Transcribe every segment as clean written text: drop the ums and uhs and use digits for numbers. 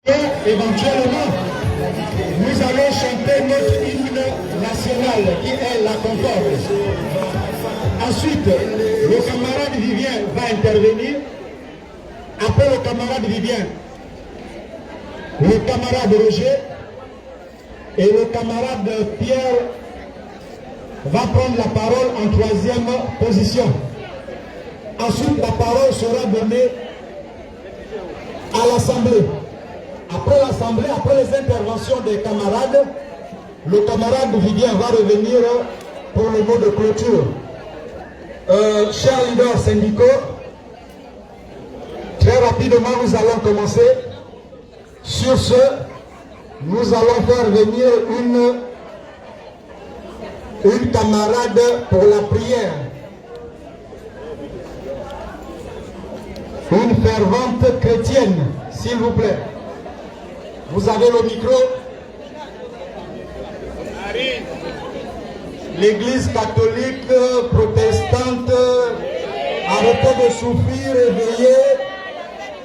Et éventuellement, nous allons chanter notre hymne national qui est la Concorde. Ensuite, le camarade Vivien va intervenir. Après le camarade Vivien, le camarade Roger et le camarade Pierre va prendre la parole en troisième position. Ensuite, la parole sera donnée à l'Assemblée. Après l'Assemblée, après les interventions des camarades, le camarade Vivien va revenir pour le mot de clôture. Chers leaders syndicaux, très rapidement, nous allons commencer. Sur ce, nous allons faire venir une camarade pour la prière. Une fervente chrétienne, s'il vous plaît. Vous avez le micro. L'église catholique, protestante, arrêtez de souffrir, réveillez.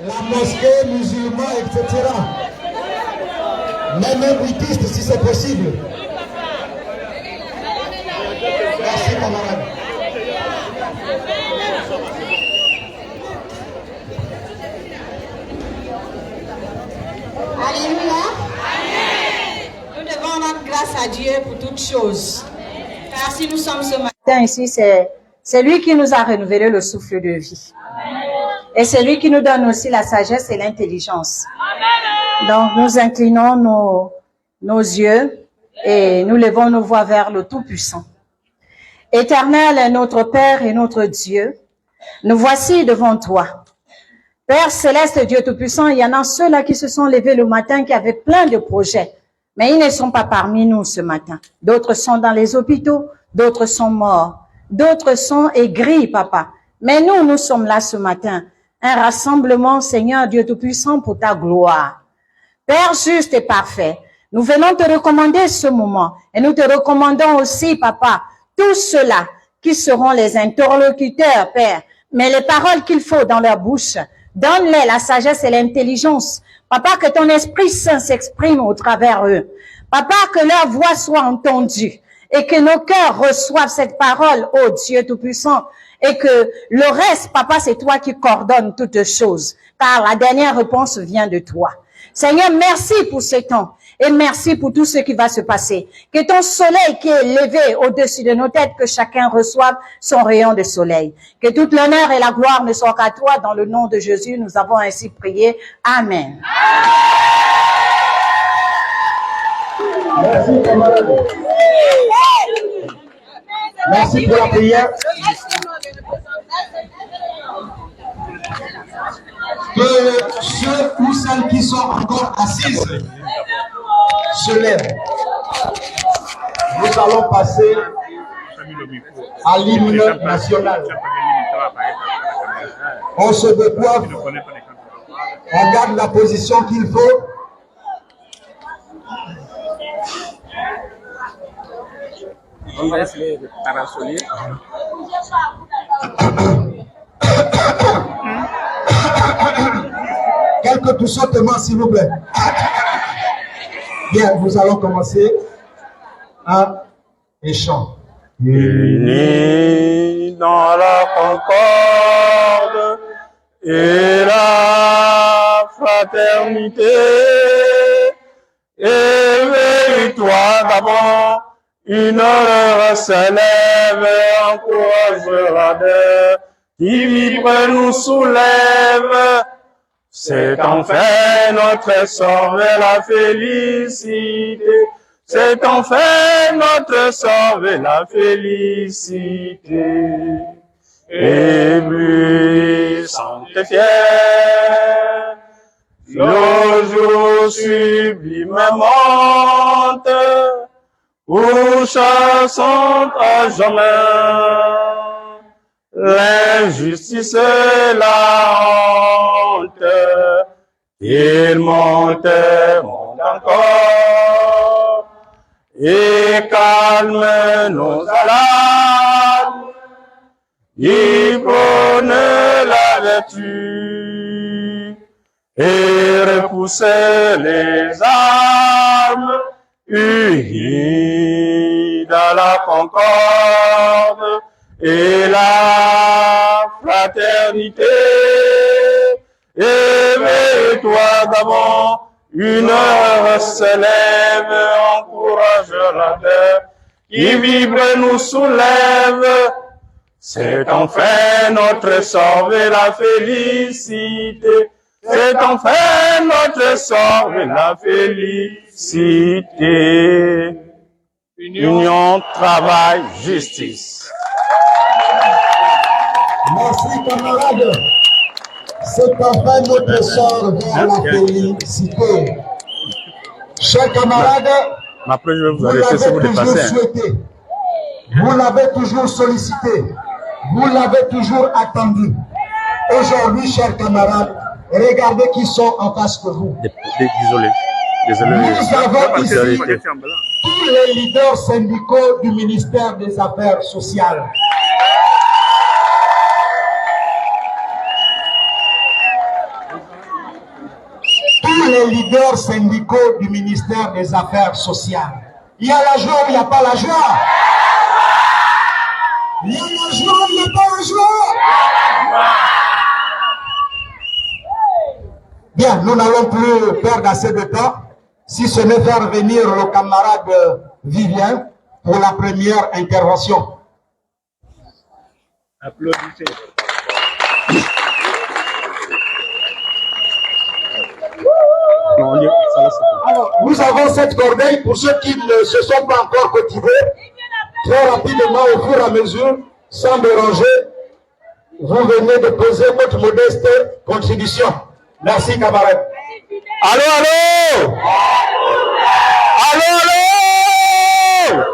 La mosquée, musulmans, etc. Même un bouddhiste, si c'est possible. Merci, camarade. Alléluia. Nous devons rendre grâce à Dieu pour toutes choses. Car si nous sommes ce matin ici, c'est lui qui nous a renouvelé le souffle de vie. Et c'est lui qui nous donne aussi la sagesse et l'intelligence. Donc nous inclinons nos yeux et nous levons nos voix vers le Tout-Puissant. Éternel est notre Père et notre Dieu. Nous voici devant toi. Père céleste, Dieu Tout-Puissant, il y en a ceux-là qui se sont levés le matin qui avaient plein de projets. Mais ils ne sont pas parmi nous ce matin. D'autres sont dans les hôpitaux, d'autres sont morts, d'autres sont aigris, papa. Mais nous sommes là ce matin. Un rassemblement, Seigneur Dieu Tout-Puissant, pour ta gloire. Père juste et parfait, nous venons te recommander ce moment. Et nous te recommandons aussi, papa, tous ceux-là qui seront les interlocuteurs, Père. Mais les paroles qu'il faut dans leur bouche, donne-les la sagesse et l'intelligence. Papa, que ton Esprit Saint s'exprime au travers eux. Papa, que leur voix soit entendue. Et que nos cœurs reçoivent cette parole, ô Dieu Tout-Puissant. Et que le reste, papa, c'est toi qui coordonnes toutes choses. Car la dernière réponse vient de toi. Seigneur, merci pour ce temps. Et merci pour tout ce qui va se passer. Que ton soleil qui est levé au-dessus de nos têtes, que chacun reçoive son rayon de soleil. Que toute l'honneur et la gloire ne soient qu'à toi. Dans le nom de Jésus, nous avons ainsi prié. Amen. Merci, camarade. Merci pour la prière. Que ceux ou celles qui sont encore assises se lèvent. Nous allons passer à l'hymne national. On se décoiffe, on garde la position qu'il faut. On va essayer de parasoler. Quelques toussotements, s'il vous plaît. Bien, nous allons commencer un échant. Unis dans la concorde et la fraternité, éveille-toi d'abord, une heure s'élève, encouragera d'eux, qui vibre nous soulève. C'est enfin notre sort vers la félicité. C'est enfin notre sort vers la félicité. Éblouissante et fière, le jour sublime monte, où chassant à jamais l'injustice et la honte. Il monte encore et calme nos alarmes. Il prône la vertu et repousser les armes, unis dans la concorde et la fraternité. Éveille-toi d'abord, une heure se lève, encourage la terre, qui vibre nous soulève. C'est enfin notre sort et la félicité. C'est enfin notre sort et la félicité. Union, travail, justice. Merci camarades. C'est enfin notre sort vers la félicité. Chers camarades, Après, je vais vous vous arrêter si vous l'avez toujours dépassez. souhaité. Vous l'avez toujours sollicité. Vous l'avez toujours attendu. Aujourd'hui, chers camarades, regardez qui sont en face de vous. Désolé. Nous avons ici tous les leaders syndicaux du ministère des Affaires sociales. Tous les leaders syndicaux du ministère des Affaires sociales. Il y a la joie, il n'y a pas la joie. Il y a la joie, il n'y a pas la joie. Bien, nous n'allons plus perdre assez de temps, si ce n'est faire venir le camarade Vivien pour la première intervention. Applaudissez. Alors, nous avons cette corbeille pour ceux qui ne se sont pas encore motivés. Très rapidement, au fur et à mesure, sans déranger, vous venez de poser votre modeste contribution. Merci, camarades. Allô, allô! Allô, allô!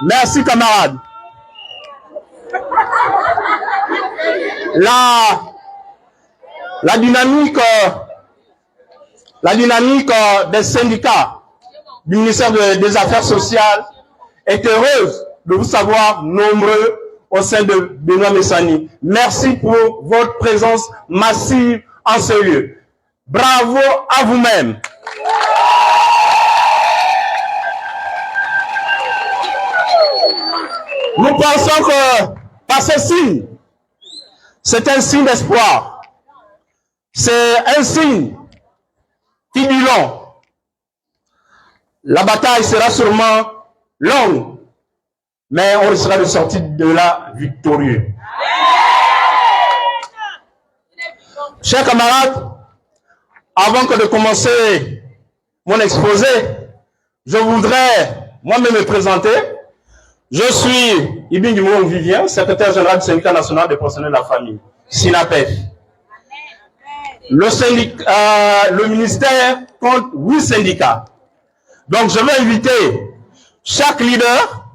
Merci, camarades. La dynamique des syndicats du ministère des Affaires sociales est heureuse de vous savoir nombreux au sein de Benoît Messani. Merci pour votre présence massive en ce lieu. Bravo à vous-même. Nous pensons que par ce signe, c'est un signe d'espoir. C'est un signe qui dit long. La bataille sera sûrement longue, mais on risquera de sortir de là victorieux. Chers camarades, avant que de commencer mon exposé, je voudrais moi-même me présenter. Je suis Ibn Dumont Vivien, secrétaire général du syndicat national des professionnels de la famille, SINAPEF. Le ministère compte 8 syndicats. Donc je vais inviter chaque leader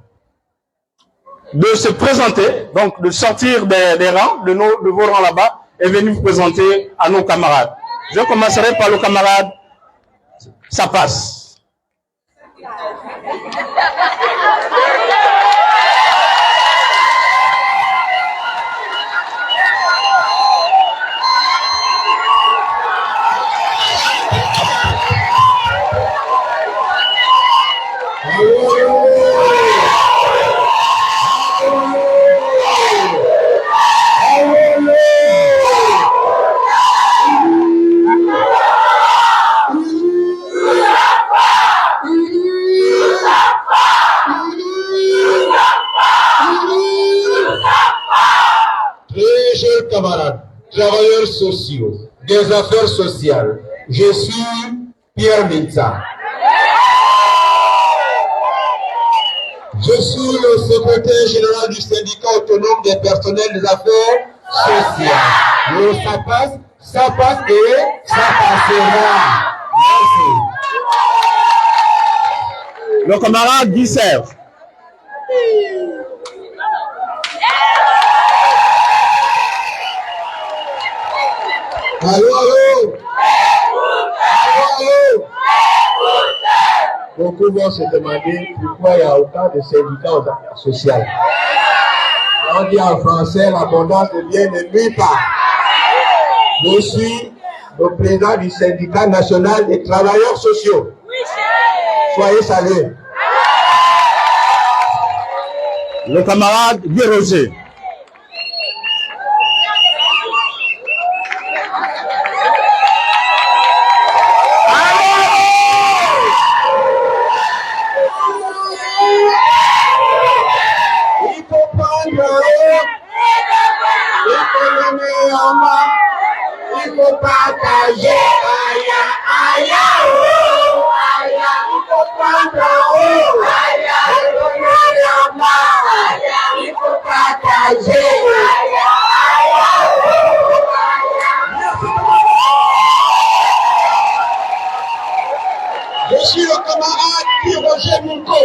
de se présenter, donc de sortir des rangs, de vos rangs là-bas, et venir vous présenter à nos camarades. Je commencerai par le camarade Ça passe. Très chers camarades, travailleurs sociaux, des affaires sociales, je suis Pierre Minza. Je suis le secrétaire général du syndicat autonome des personnels des affaires sociales. Le ça passe et ça passera. Merci. Le camarade Guy Serge. Allô, allô? Allô? Beaucoup vont se demander pourquoi il n'y a autant de syndicats aux affaires sociales. On dit en français, l'abondance de biens ne nuit pas. Je suis le président du syndicat national des travailleurs sociaux. Soyez salués. Le camarade Guy Roger. Il faut prendre il faut partager. Il faut prendre il faut partager. Je suis le camarade Guy Roger Mounko,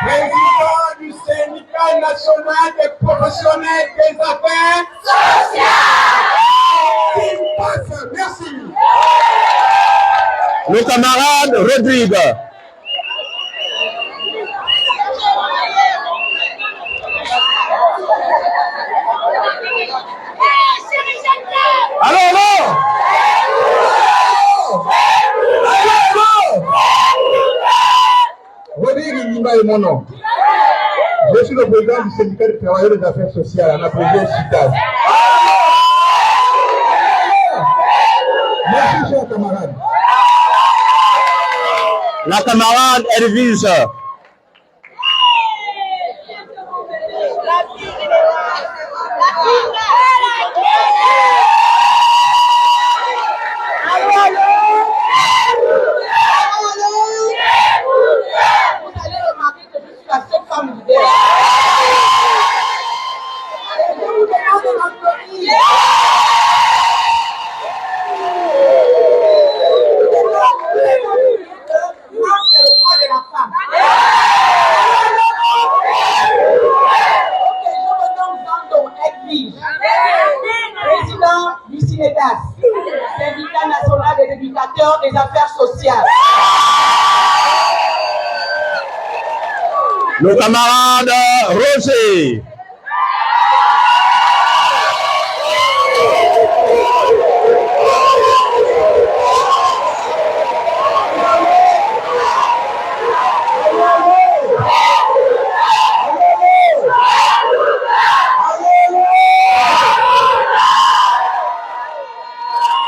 président du syndicat national des professionnels des affaires sociales. Merci. Le camarade Rodrigue. Allô, allô. Rodrigue Nimba est mon nom. Je suis le président du syndicat des travailleurs des affaires sociales en appelé CITAS. Merci, cher camarade. La camarade Elvise. Président du SYNEDAS, syndicat national des éducateurs des affaires sociales. Le camarade Roger.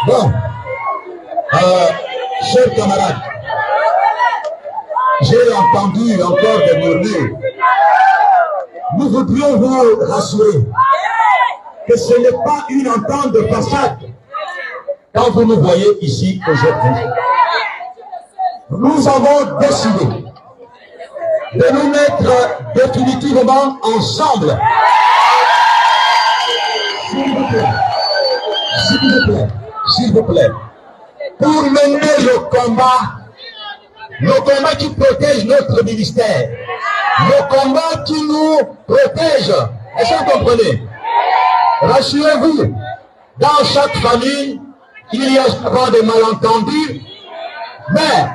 Bon, chers camarades, j'ai entendu encore des murmures. Nous voudrions vous rassurer que ce n'est pas une entente de façade quand vous nous voyez ici aujourd'hui. Nous avons décidé de nous mettre définitivement ensemble. S'il vous plaît, s'il vous plaît, s'il vous plaît, pour mener le combat qui protège notre ministère, le combat qui nous protège. Est-ce que vous comprenez? Rassurez-vous, dans chaque famille, il y a souvent des malentendus, mais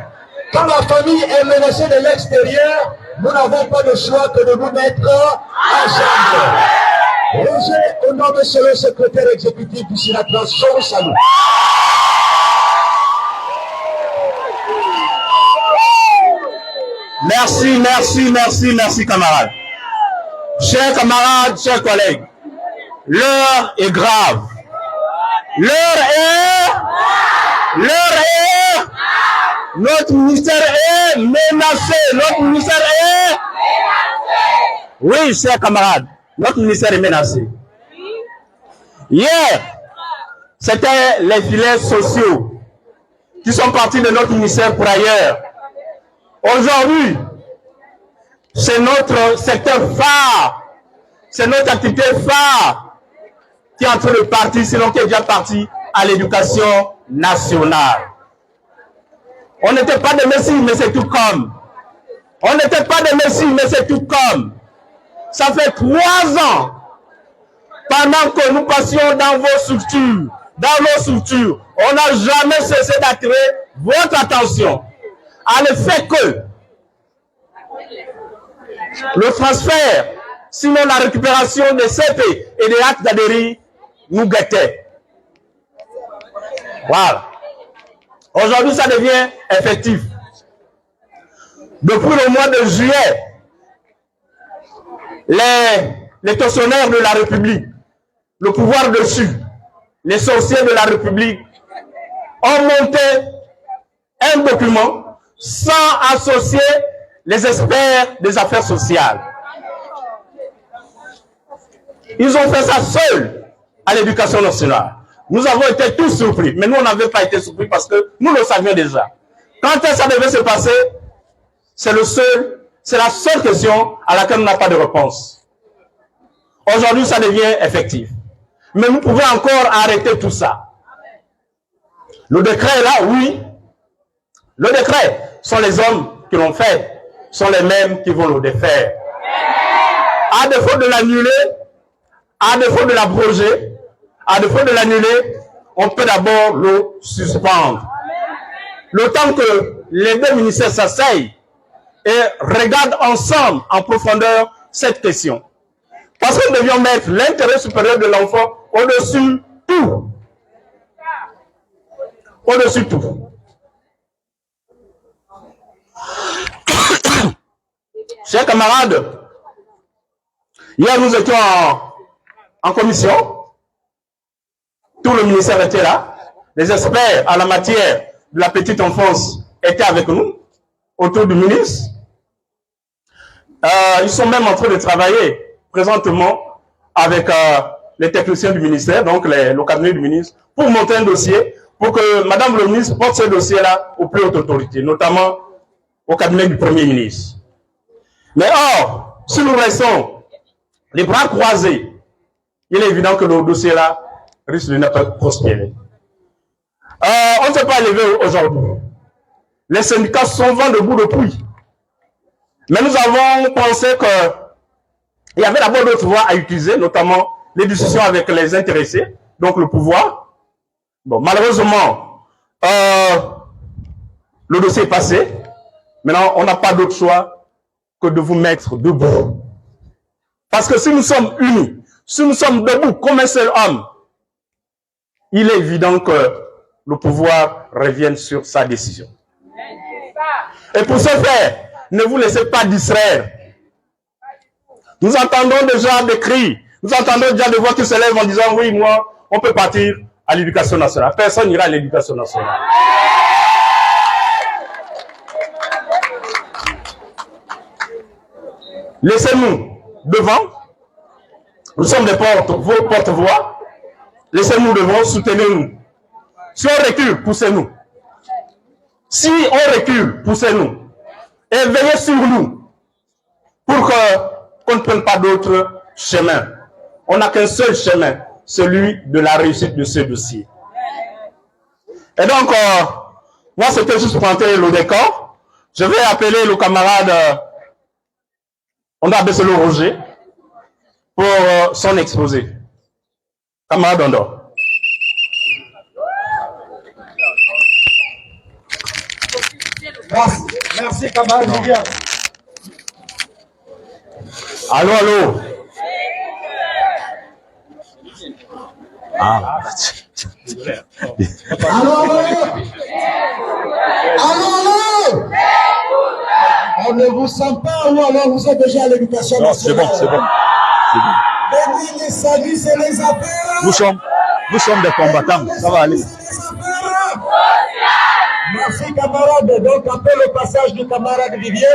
quand la famille est menacée de l'extérieur, nous n'avons pas le choix que de nous mettre ensemble. Roger, au nom de ce secrétaire exécutif du Sinatra, je vous salue. Merci, merci, merci, merci, camarades. Chers camarades, chers collègues, l'heure est grave. L'heure est, notre ministère est menacé. Notre ministère est menacé. Oui, chers camarades, notre ministère est menacé. Hier, c'était les filets sociaux qui sont partis de notre ministère pour ailleurs. Aujourd'hui, c'est notre secteur phare, c'est notre activité phare qui est en train de partir, sinon qui est déjà parti à l'éducation nationale. On n'était pas des messies, mais c'est tout comme. On n'était pas des messies, mais c'est tout comme. Ça fait 3 ans, pendant que nous passions dans vos structures, on n'a jamais cessé d'attirer votre attention à le fait que le transfert, sinon la récupération des CP et des actes d'adhésion nous guettait. Voilà. Aujourd'hui, ça devient effectif. Depuis le mois de juillet, les tortionnaires de la République, le pouvoir dessus, les sorciers de la République ont monté un document sans associer les experts des affaires sociales. Ils ont fait ça seuls à l'éducation nationale. Nous avons été tous surpris, mais nous, on n'avait pas été surpris parce que nous le savions déjà. Quand ça devait se passer, c'est la seule question à laquelle on n'a pas de réponse. Aujourd'hui, ça devient effectif. Mais vous pouvez encore arrêter tout ça. Le décret est là, oui. Le décret sont les hommes qui l'ont fait, sont les mêmes qui vont le défaire. À défaut de l'annuler, à défaut de l'abroger, à défaut de l'annuler, on peut d'abord le suspendre. Le temps que les deux ministères s'asseyent et regardent ensemble en profondeur cette question. Parce que nous devions mettre l'intérêt supérieur de l'enfant au-dessus tout. Au-dessus tout. Chers camarades, hier nous étions en commission. Tout le ministère était là. Les experts en la matière de la petite enfance étaient avec nous, autour du ministre. Ils sont même en train de travailler présentement avec les techniciens du ministère, donc le cabinet du ministre, pour monter un dossier, pour que Madame le ministre porte ce dossier-là aux plus hautes autorités, notamment au cabinet du Premier ministre. Mais or, si nous restons les bras croisés, il est évident que le dossier-là risque de ne pas prospérer. On ne s'est pas levé aujourd'hui. Les syndicats sont vent debout depuis. Mais nous avons pensé qu'il y avait d'abord d'autres voies à utiliser, notamment les discussions avec les intéressés, donc le pouvoir. Bon, malheureusement, le dossier est passé. Maintenant, on n'a pas d'autre choix que de vous mettre debout. Parce que si nous sommes unis, si nous sommes debout comme un seul homme, il est évident que le pouvoir revienne sur sa décision. Et pour ce faire, ne vous laissez pas distraire. Nous entendons déjà des cris, nous entendons déjà des voix qui se lèvent en disant oui, moi, on peut partir à l'éducation nationale. Personne n'ira à l'éducation nationale. Laissez-nous devant. Nous sommes des porte-voix. Laissez-nous devant, soutenez-nous. Si on recule, poussez-nous. Si on recule, poussez-nous. Et veillez sur nous pour qu'on ne prenne pas d'autres chemins. On n'a qu'un seul chemin, celui de la réussite de ce dossier. Et donc, moi, c'était juste pour entrer le décor. Je vais appeler le camarade, on a baissé le Roger, pour son exposé. Camarade Ondo. Merci, merci camarade Vivian. Allô, allô. Ah. Allô, allô. Allô, allô. On ne vous sent pas ou alors vous êtes déjà à l'éducation nationale? Non, c'est bon, c'est bon. Venez les services et les affaires. Nous sommes des combattants, ça va aller. Merci camarade. Donc après le passage du camarade Vivier,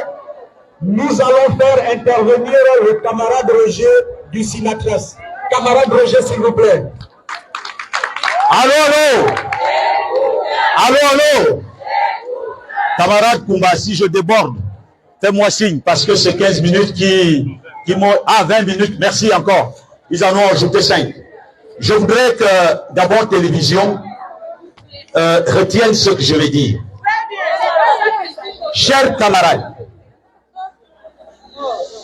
nous allons faire intervenir le camarade Roger du Sinatras. Camarade Roger, s'il vous plaît. Allô, allô. Allô, allô. Camarade Kumba, si je déborde, fais-moi signe, parce que c'est 15 minutes qui m'ont... Ah, 20 minutes, merci encore. Ils en ont ajouté 5. Je voudrais que, d'abord, télévision, retienne ce que je vais dire. Chers camarades,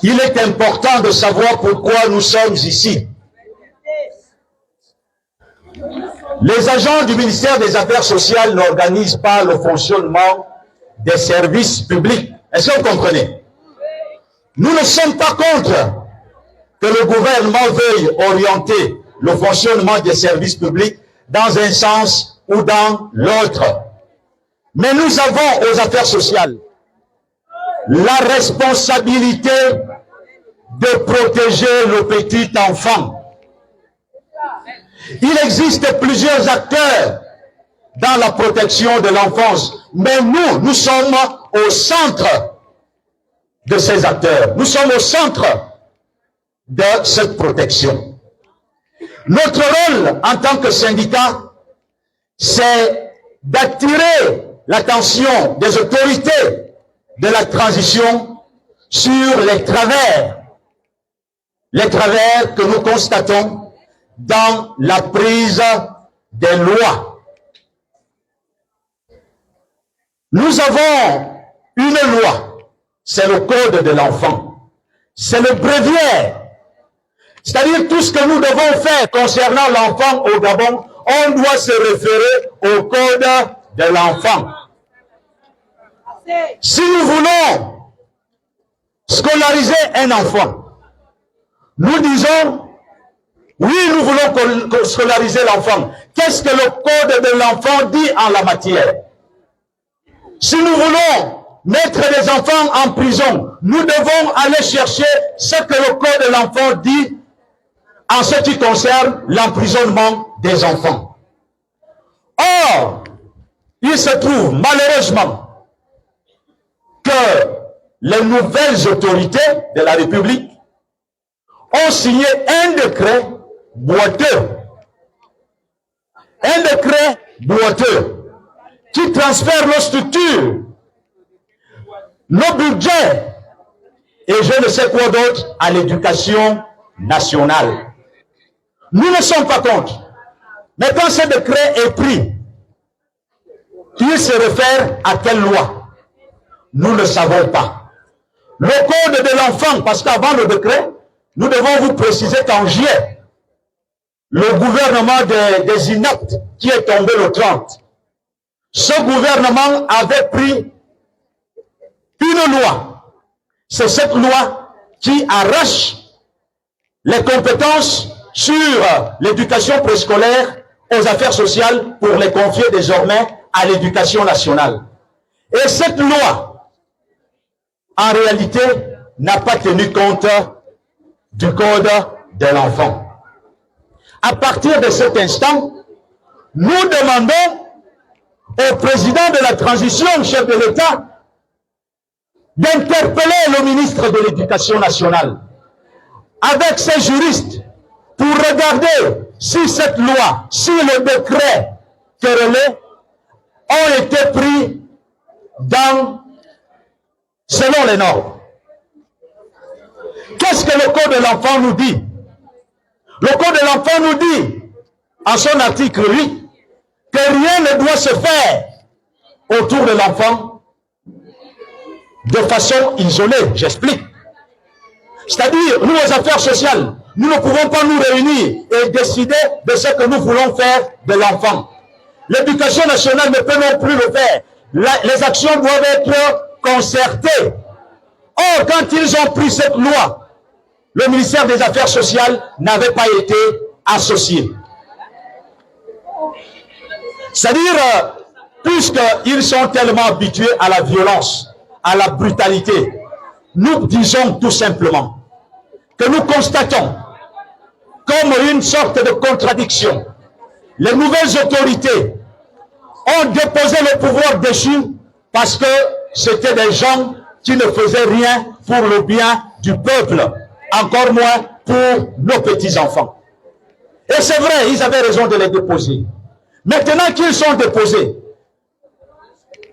il est important de savoir pourquoi nous sommes ici. Les agents du ministère des Affaires sociales n'organisent pas le fonctionnement des services publics. Est-ce que vous comprenez? Nous ne sommes pas contre que le gouvernement veuille orienter le fonctionnement des services publics dans un sens ou dans l'autre. Mais nous avons aux affaires sociales la responsabilité de protéger le petit enfant. Il existe plusieurs acteurs dans la protection de l'enfance, mais nous sommes au centre de ces acteurs. Nous sommes au centre de cette protection. Notre rôle en tant que syndicat, c'est d'attirer l'attention des autorités de la transition sur les travers que nous constatons dans la prise des lois. Nous avons une loi, c'est le code de l'enfant, c'est le bréviaire, c'est-à-dire tout ce que nous devons faire concernant l'enfant au Gabon, on doit se référer au code de l'enfant. Si nous voulons scolariser un enfant, nous disons, oui, nous voulons scolariser l'enfant. Qu'est-ce que le code de l'enfant dit en la matière? Si nous voulons mettre les enfants en prison, nous devons aller chercher ce que le code de l'enfant dit en ce qui concerne l'emprisonnement des enfants. Or, il se trouve malheureusement que les nouvelles autorités de la République ont signé un décret boiteux. Un décret boiteux qui transfère nos structures, nos budgets et je ne sais quoi d'autre à l'éducation nationale. Nous ne sommes pas contre. Mais quand ce décret est pris, il se réfère à quelle loi? Nous ne savons pas. Le code de l'enfant, parce qu'avant le décret, nous devons vous préciser qu'en juillet, le gouvernement des inaptes qui est tombé le 30, ce gouvernement avait pris une loi. C'est cette loi qui arrache les compétences sur l'éducation préscolaire aux affaires sociales pour les confier désormais à l'éducation nationale. Et cette loi, en réalité, n'a pas tenu compte du code de l'enfant. À partir de cet instant, nous demandons au président de la transition, chef de l'État, d'interpeller le ministre de l'Éducation nationale avec ses juristes pour regarder si cette loi, si le décret querellé ont été pris selon les normes. Qu'est-ce que le code de l'enfant nous dit? Le code de l'enfant nous dit, en son article 8, que rien ne doit se faire autour de l'enfant de façon isolée. J'explique. C'est-à-dire, nous, aux affaires sociales, nous ne pouvons pas nous réunir et décider de ce que nous voulons faire de l'enfant. L'éducation nationale ne peut non plus le faire. Les actions doivent être concertées. Or, quand ils ont pris cette loi, le ministère des Affaires sociales n'avait pas été associé. C'est-à-dire, puisqu'ils sont tellement habitués à la violence, à la brutalité, nous disons tout simplement que nous constatons comme une sorte de contradiction. Les nouvelles autorités ont déposé le pouvoir déchu parce que c'était des gens qui ne faisaient rien pour le bien du peuple, encore moins pour nos petits-enfants. Et c'est vrai, ils avaient raison de les déposer. Maintenant qu'ils sont déposés,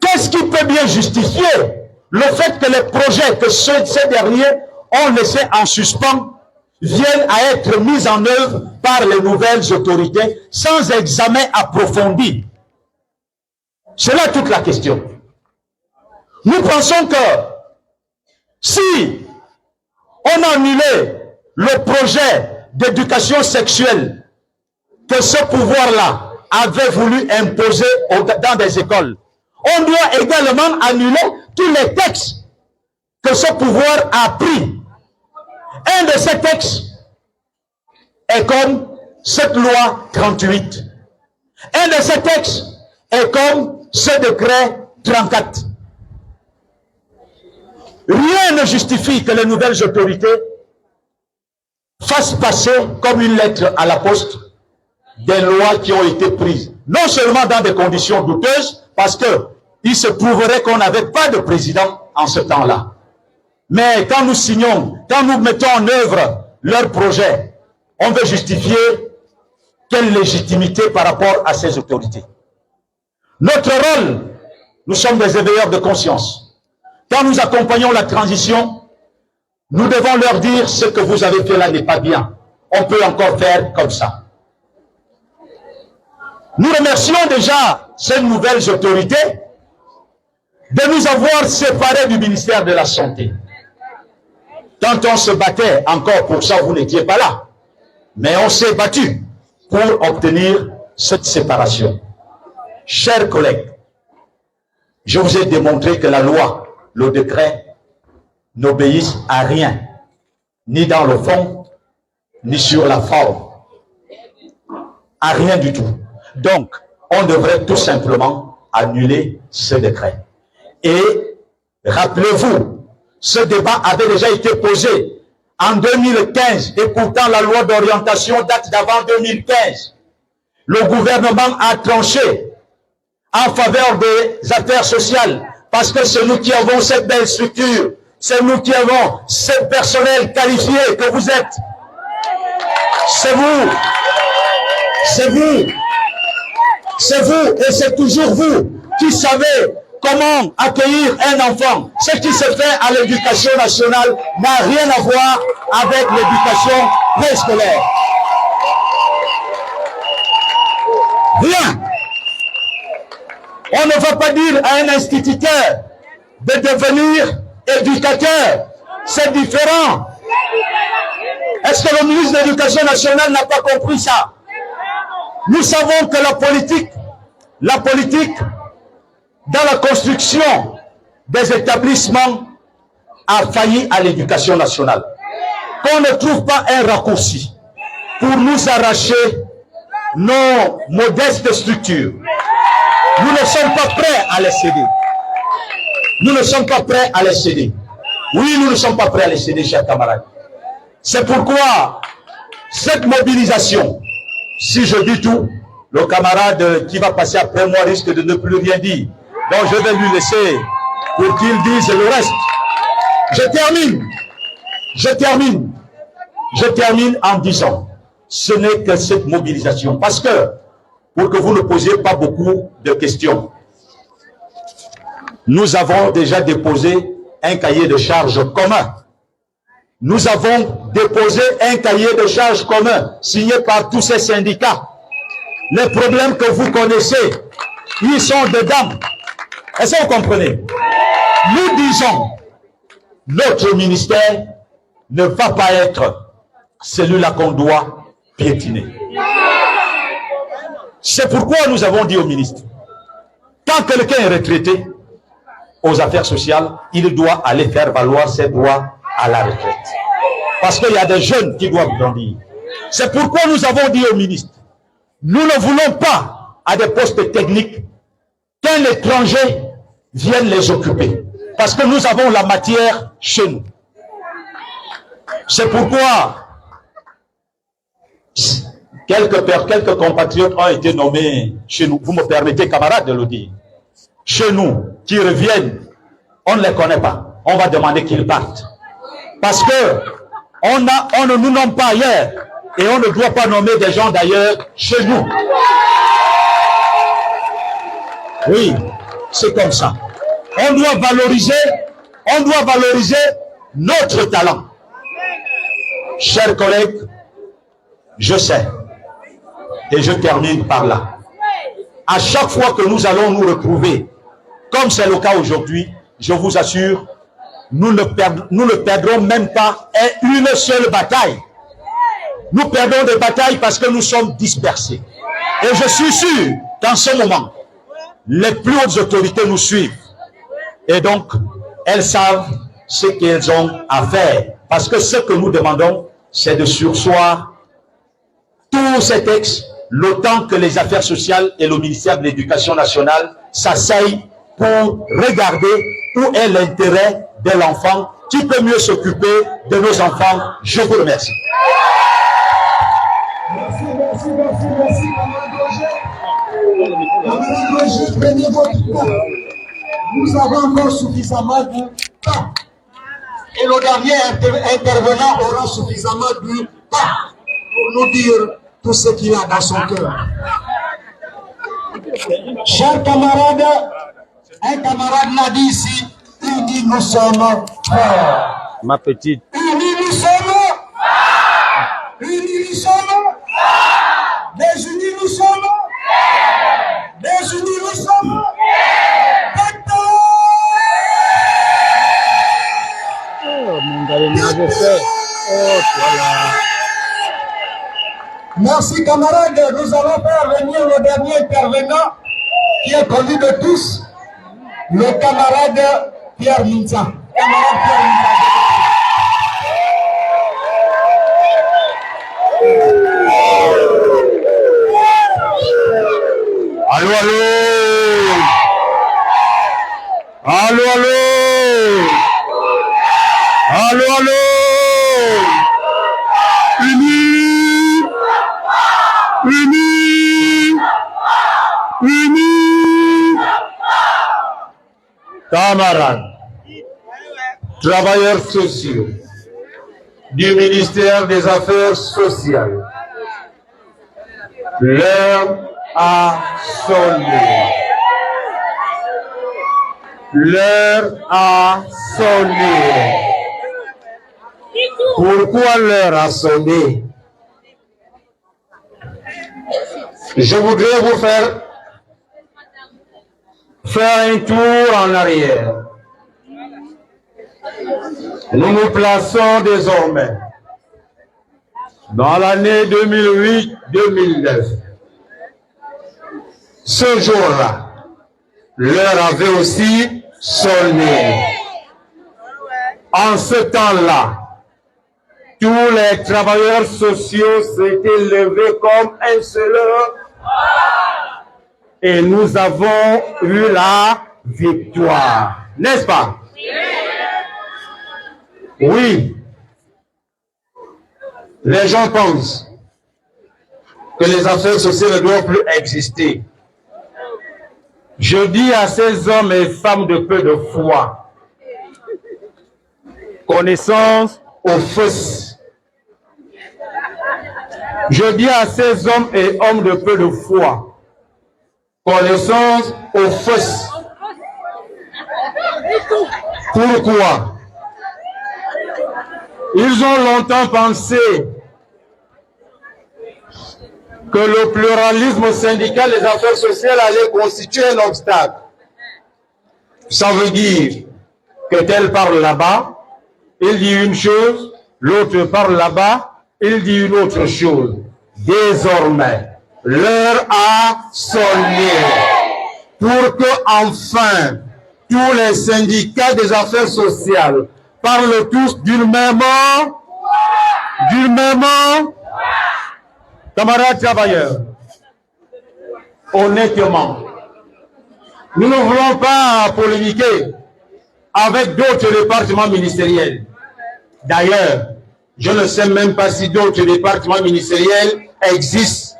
qu'est-ce qui peut bien justifier le fait que les projets que ces derniers ont laissés en suspens viennent à être mis en œuvre par les nouvelles autorités sans examen approfondi? C'est là toute la question. Nous pensons que si on annulait le projet d'éducation sexuelle que ce pouvoir-là avait voulu imposer dans des écoles, on doit également annuler tous les textes que ce pouvoir a pris. Un de ces textes est comme cette loi 38. Un de ces textes est comme ce décret 34. Rien ne justifie que les nouvelles autorités fassent passer comme une lettre à la poste des lois qui ont été prises. Non seulement dans des conditions douteuses, parce que il se trouverait qu'on n'avait pas de président en ce temps-là. Mais quand nous signons, quand nous mettons en œuvre leur projet, on veut justifier quelle légitimité par rapport à ces autorités. Notre rôle, nous sommes des éveilleurs de conscience. Quand nous accompagnons la transition, nous devons leur dire ce que vous avez fait là n'est pas bien. On peut encore faire comme ça. Nous remercions déjà ces nouvelles autorités de nous avoir séparés du ministère de la Santé. Quand on se battait encore pour ça, vous n'étiez pas là. Mais on s'est battu pour obtenir cette séparation. Chers collègues, je vous ai démontré que la loi, le décret, n'obéissent à rien, ni dans le fond, ni sur la forme. À rien du tout. Donc, on devrait tout simplement annuler ce décret. Et rappelez-vous, ce débat avait déjà été posé en 2015 et pourtant la loi d'orientation date d'avant 2015. Le gouvernement a tranché en faveur des affaires sociales parce que c'est nous qui avons cette belle structure, c'est nous qui avons ce personnel qualifié que vous êtes. C'est vous. C'est vous. C'est vous et c'est toujours vous qui savez comment accueillir un enfant. Ce qui se fait à l'éducation nationale n'a rien à voir avec l'éducation préscolaire. Rien. On ne va pas dire à un instituteur de devenir éducateur. C'est différent. Est-ce que le ministre de l'Éducation nationale n'a pas compris ça? Nous savons que la politique, dans la construction des établissements, a failli à l'éducation nationale. Qu'on ne trouve pas un raccourci pour nous arracher nos modestes structures. Nous ne sommes pas prêts à les céder. Nous ne sommes pas prêts à les céder. Oui, nous ne sommes pas prêts à les céder, chers camarades. C'est pourquoi cette mobilisation, si je dis tout, le camarade qui va passer après moi risque de ne plus rien dire. Donc je vais lui laisser pour qu'il dise le reste. Je termine en disant, ce n'est que cette mobilisation. Parce que, pour que vous ne posiez pas beaucoup de questions, nous avons déjà déposé un cahier de charges commun. Nous avons déposé un cahier de charges commun signé par tous ces syndicats. Les problèmes que vous connaissez, ils sont dedans. Est-ce que vous comprenez? Nous disons, notre ministère ne va pas être celui-là qu'on doit piétiner. C'est pourquoi nous avons dit au ministre, quand quelqu'un est retraité aux affaires sociales, il doit aller faire valoir ses droits à la retraite. Parce qu'il y a des jeunes qui doivent grandir. C'est pourquoi nous avons dit au ministre, nous ne voulons pas à des postes techniques qu'un étranger vienne les occuper. Parce que nous avons la matière chez nous. C'est pourquoi quelques compatriotes ont été nommés chez nous. Vous me permettez, camarades, de le dire. Chez nous, qui reviennent, on ne les connaît pas. On va demander qu'ils partent. Parce que on ne nous nomme pas ailleurs. Et on ne doit pas nommer des gens d'ailleurs chez nous. Oui, c'est comme ça. On doit valoriser notre talent. Chers collègues, je sais, et je termine par là. À chaque fois que nous allons nous retrouver, comme c'est le cas aujourd'hui, je vous assure, nous ne perdrons même pas une seule bataille. Nous perdons des batailles parce que nous sommes dispersés. Et je suis sûr qu'en ce moment, les plus hautes autorités nous suivent. Et donc, elles savent ce qu'elles ont à faire. Parce que ce que nous demandons, c'est de surseoir tous ces textes le temps que les affaires sociales et le ministère de l'Éducation nationale s'asseyent pour regarder où est l'intérêt de l'enfant, qui peut mieux s'occuper de nos enfants. Je vous remercie. Merci, camarade Roger. Camarade Roger, prenez votre temps. Nous avons encore suffisamment de temps. Et le dernier intervenant aura suffisamment de temps pour nous dire tout ce qu'il a dans son cœur. Chers camarades, un camarade l'a dit ici, unis nous sommes forts. Ma petite. Unis nous sommes forts. Unis nous sommes forts. Désunis nous sommes forts. Désunis nous sommes forts. Merci camarades, nous allons faire venir le dernier intervenant qui est connu de tous, le camarade Pierre Minza. Camarade Pierre Minza. Allô, allô. Allô, allô. Allô, allô. Unis. Unis. Unis. Camarades, travailleurs sociaux du ministère des Affaires sociales, l'heure a sonné. L'heure a sonné. Pourquoi l'heure a sonné? Je voudrais vous faire un tour en arrière. Nous nous plaçons désormais dans l'année 2008-2009. Ce jour-là, l'heure avait aussi sonné. En ce temps-là, tous les travailleurs sociaux s'étaient levés comme un seul homme. Et nous avons eu la victoire. N'est-ce pas? Oui. Les gens pensent que les affaires sociales ne doivent plus exister. Je dis à ces hommes et femmes de peu de foi, connaissance aux fausses. Je dis à ces hommes et hommes de peu de foi, connaissance aux fausses. Pourquoi? Ils ont longtemps pensé que le pluralisme syndical des affaires sociales allait constituer un obstacle. Ça veut dire que tel parle là-bas, il dit une chose, l'autre parle là-bas, il dit une autre chose. Désormais, l'heure a sonné pour que enfin tous les syndicats des affaires sociales parlent tous d'une même camarades travailleurs. Honnêtement, nous ne voulons pas polémiquer avec d'autres départements ministériels. D'ailleurs, je ne sais même pas si d'autres départements ministériels existent.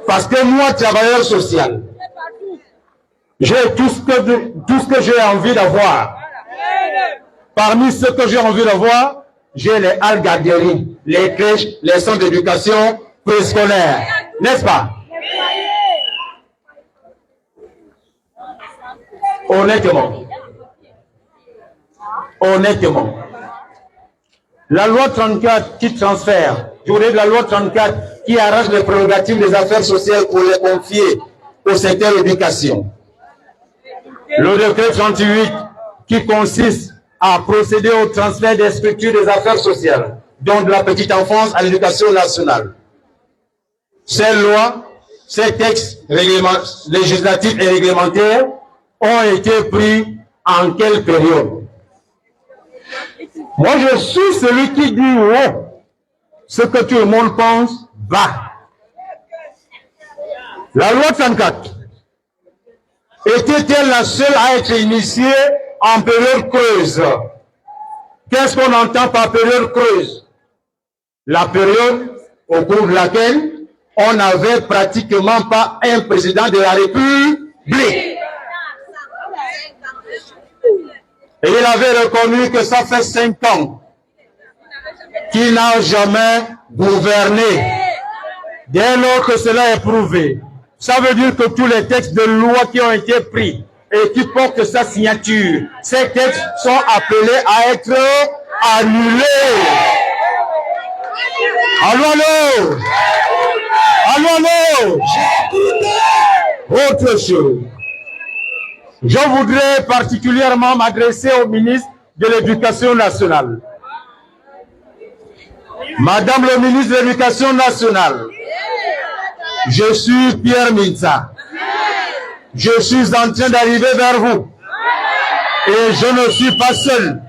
Parce que moi, travailleur social, j'ai tout ce que j'ai envie d'avoir. Parmi ce que j'ai envie d'avoir, j'ai les halles garderies, les crèches, les centres d'éducation préscolaire. N'est-ce pas? Honnêtement, la loi 34 qui transfère, je voulais de la loi 34 qui arrache les prérogatives des affaires sociales pour les confier au secteur éducation. Le décret 38 qui consiste à procéder au transfert des structures des affaires sociales, dont de la petite enfance à l'éducation nationale. Ces lois, ces textes législatifs et réglementaires ont été pris en quelle période? Moi, je suis celui qui dit haut ce que tout le monde pense bas. La loi 34 était-elle la seule à être initiée en période creuse? Qu'est-ce qu'on entend par période creuse? La période au cours de laquelle on n'avait pratiquement pas un président de la République. Et il avait reconnu que ça fait 5 ans qu'il n'a jamais gouverné. Dès lors que cela est prouvé, ça veut dire que tous les textes de loi qui ont été pris et qui portent sa signature, ces textes sont appelés à être annulés. Allô, allô? Allô, allô? Autre chose. Je voudrais particulièrement m'adresser au ministre de l'Éducation nationale. Madame le ministre de l'Éducation nationale, je suis Pierre Minza. Je suis en train d'arriver vers vous. Et je ne suis pas seul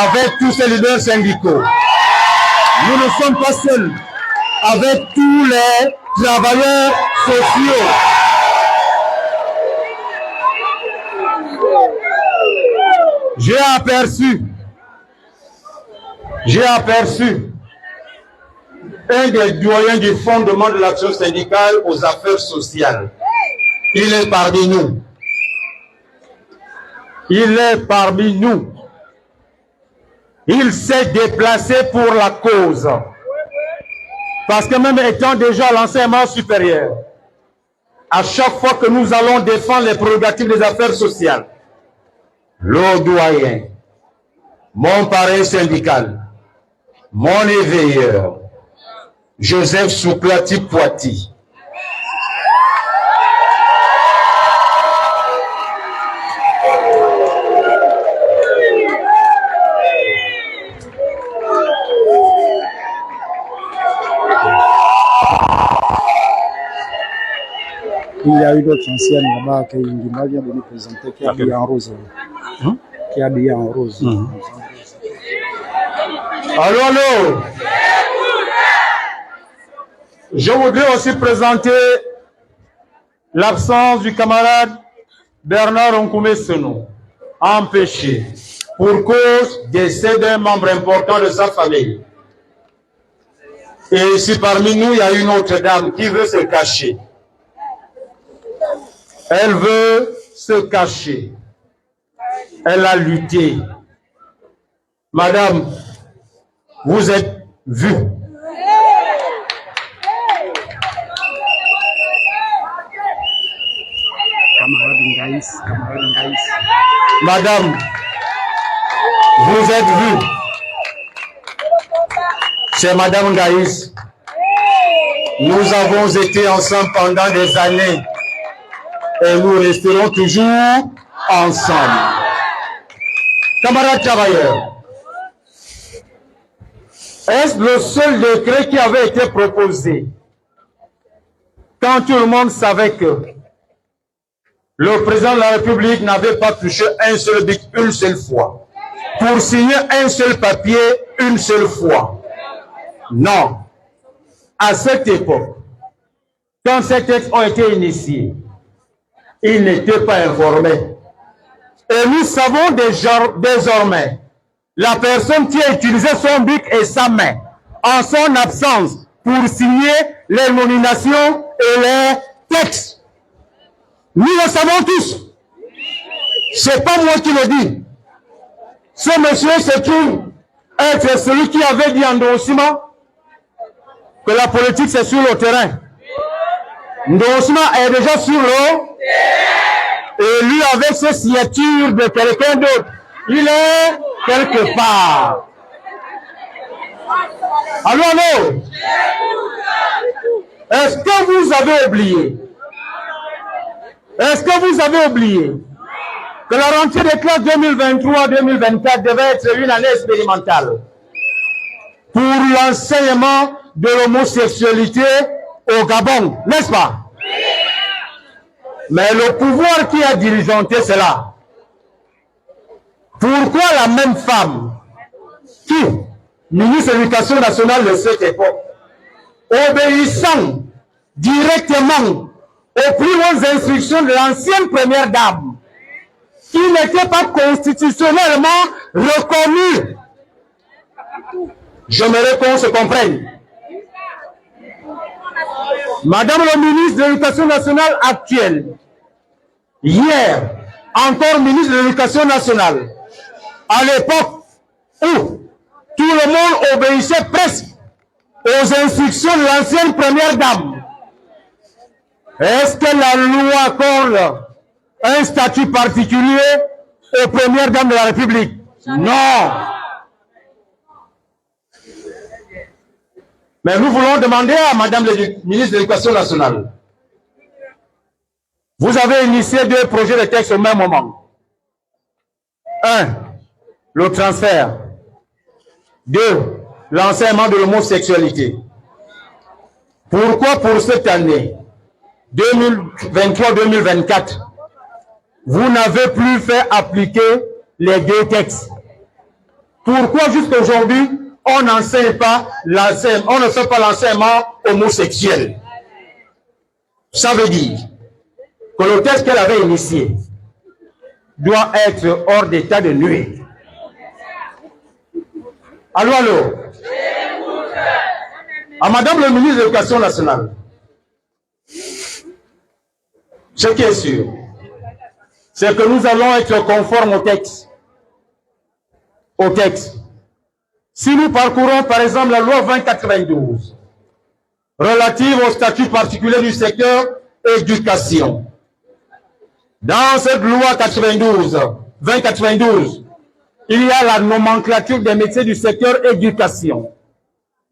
avec tous ces leaders syndicaux. Nous ne sommes pas seuls avec tous les travailleurs sociaux. J'ai aperçu un des doyens du fondement de l'action syndicale aux affaires sociales. Il est parmi nous. Il est parmi nous. Il s'est déplacé pour la cause. Parce que même étant déjà à l'enseignement supérieur, à chaque fois que nous allons défendre les prérogatives des affaires sociales, le doyen, mon parrain syndical, mon éveilleur, Joseph Souklati Poiti, il y a eu d'autres anciennes là-bas que Ngima vient de nous présenter, qui est habillé en rose. Qui est habillé en rose. Allô, allô? Je voudrais aussi présenter l'absence du camarade Bernard Onkoumé Seno, empêché pour cause décès d'un membre important de sa famille. Et ici parmi nous, il y a une autre dame qui veut se cacher. Elle veut se cacher. Elle a lutté. Madame, vous êtes vue. Madame, vous êtes vue. C'est Madame Gaïs. Nous avons été ensemble pendant des années. Et nous resterons toujours ensemble. Camarades travailleurs, est-ce le seul décret qui avait été proposé quand tout le monde savait que le président de la République n'avait pas touché un seul bic une seule fois pour signer un seul papier une seule fois? Non. À cette époque, quand ces textes ont été initiés, ils n'étaient pas informés. Et nous savons désormais la personne qui a utilisé son bic et sa main en son absence pour signer les nominations et les textes. Nous le savons tous. C'est pas moi qui le dis. Ce monsieur se trouve être celui qui avait dit en Ndosima que la politique c'est sur le terrain. Ndosima est déjà sur le terrain. Et lui, avec ses signatures de quelqu'un d'autre, il est quelque part. Allô, allô? Est-ce que vous avez oublié? Est-ce que vous avez oublié que la rentrée des classes 2023-2024 devait être une année expérimentale pour l'enseignement de l'homosexualité au Gabon, n'est-ce pas? Mais le pouvoir qui a dirigeanté cela, pourquoi la même femme qui, ministre de l'Éducation nationale de cette époque, obéissant directement aux plus hautes instructions de l'ancienne première dame, qui n'était pas constitutionnellement reconnue. J'aimerais qu'on se comprenne. Madame le ministre de l'Éducation nationale actuelle, hier, encore ministre de l'Éducation nationale, à l'époque où tout le monde obéissait presque aux instructions de l'ancienne première dame, est-ce que la loi accorde un statut particulier aux premières dames de la République? Non. Mais nous voulons demander à Madame le ministre de l'Éducation nationale. Vous avez initié 2 projets de texte au même moment. 1, le transfert. 2, l'enseignement de l'homosexualité. Pourquoi pour cette année 2023-2024, vous n'avez plus fait appliquer les 2 textes? Pourquoi jusqu'à aujourd'hui, on n'enseigne pas l'enseignement, on ne fait pas l'enseignement homosexuel? Ça veut dire que le texte qu'elle avait initié doit être hors d'état de nuire. Allô, allô? À Madame le ministre de l'Éducation nationale, ce qui est sûr, c'est que nous allons être conformes au texte. Au texte. Si nous parcourons par exemple la loi 2092, relative au statut particulier du secteur éducation, dans cette loi 2092, il y a la nomenclature des métiers du secteur éducation.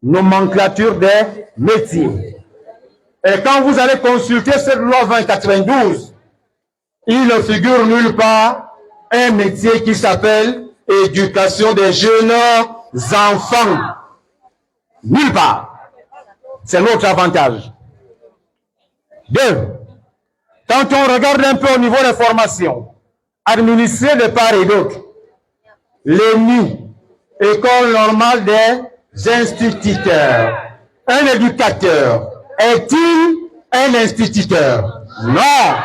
Nomenclature des métiers. Et quand vous allez consulter cette loi 2092, il ne figure nulle part un métier qui s'appelle éducation des jeunes enfants. Nulle part. C'est notre avantage. 2. Quand on regarde un peu au niveau des formations, administrées de part et d'autre, l'ENI, École normale des instituteurs. Un éducateur est-il un instituteur? Non.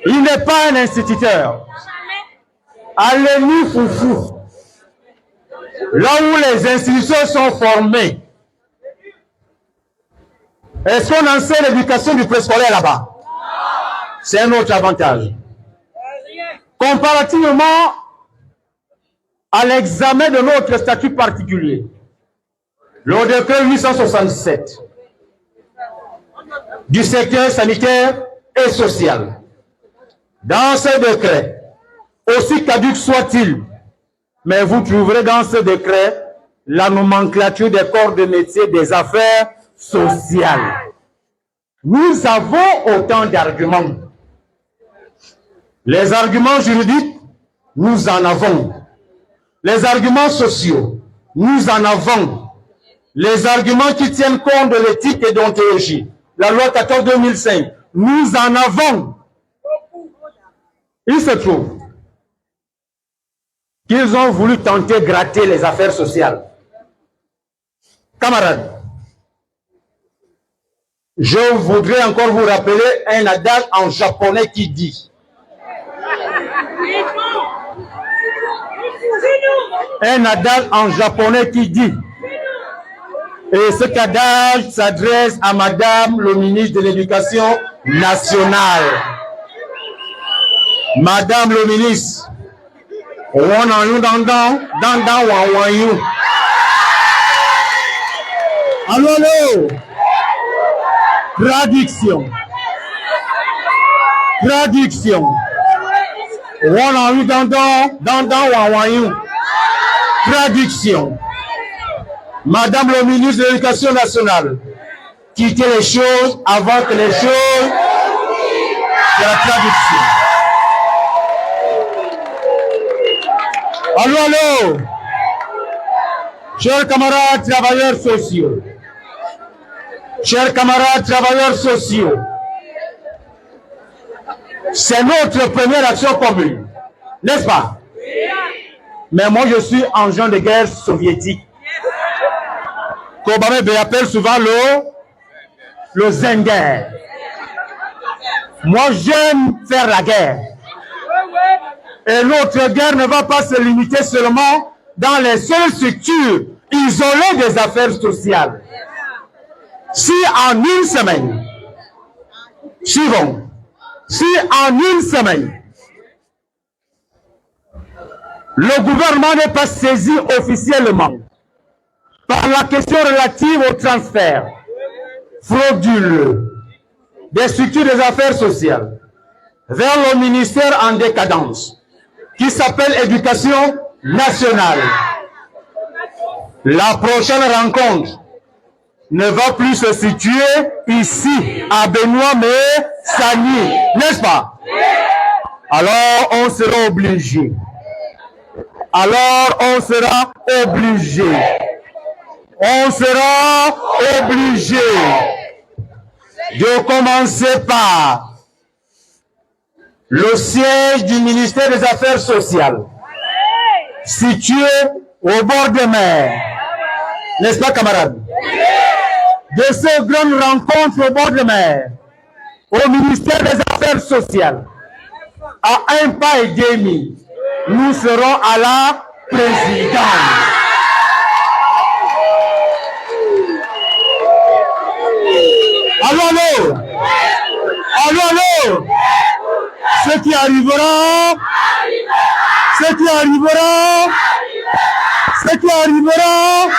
Il n'est pas un instituteur. À l'ENI Foufou, là où les institutions sont formées, est-ce qu'on enseigne l'éducation du préscolaire là-bas? C'est un autre avantage. Comparativement à l'examen de notre statut particulier, le décret 867 du secteur sanitaire et social, dans ce décret, aussi caduc soit-il, mais vous trouverez dans ce décret la nomenclature des corps de métier des affaires sociales. Nous avons autant d'arguments. Les arguments juridiques, nous en avons. Les arguments sociaux, nous en avons. Les arguments qui tiennent compte de l'éthique et d'ontologie, la loi 14-2005, nous en avons. Il se trouve qu'ils ont voulu tenter de gratter les affaires sociales. Camarades, je voudrais encore vous rappeler un adage en japonais qui dit: un adage en japonais qui dit, et cet adage s'adresse à Madame le ministre de l'Éducation nationale. Madame le ministre, allô, allô, traduction, traduction. Madame le ministre de l'Éducation nationale, quittez les choses avant que les choses... C'est la traduction. Allô, allô. Chers camarades travailleurs sociaux, c'est notre première action commune, n'est-ce pas? Mais moi je suis engin de guerre soviétique. Kobabe appelle souvent le le Zender. Moi, j'aime faire la guerre. Et notre guerre ne va pas se limiter seulement dans les seules structures isolées des affaires sociales. Si en une semaine, suivons, si en une semaine, le gouvernement n'est pas saisi officiellement par la question relative au transfert frauduleux des structures des affaires sociales vers le ministère en décadence qui s'appelle Éducation nationale. La prochaine rencontre ne va plus se situer ici à Benoît mais Sani, n'est-ce pas? Alors on sera obligé. Alors on sera obligé. On sera obligé de commencer par le siège du ministère des Affaires sociales, situé au bord de mer. N'est-ce pas, camarades? De ces grandes rencontres au bord de mer, au ministère des Affaires sociales, à un pas et demi, nous serons à la présidence. Allô, allô? Allô, allô? Ce qui arrivera, ce qui arrivera, ce qui arrivera,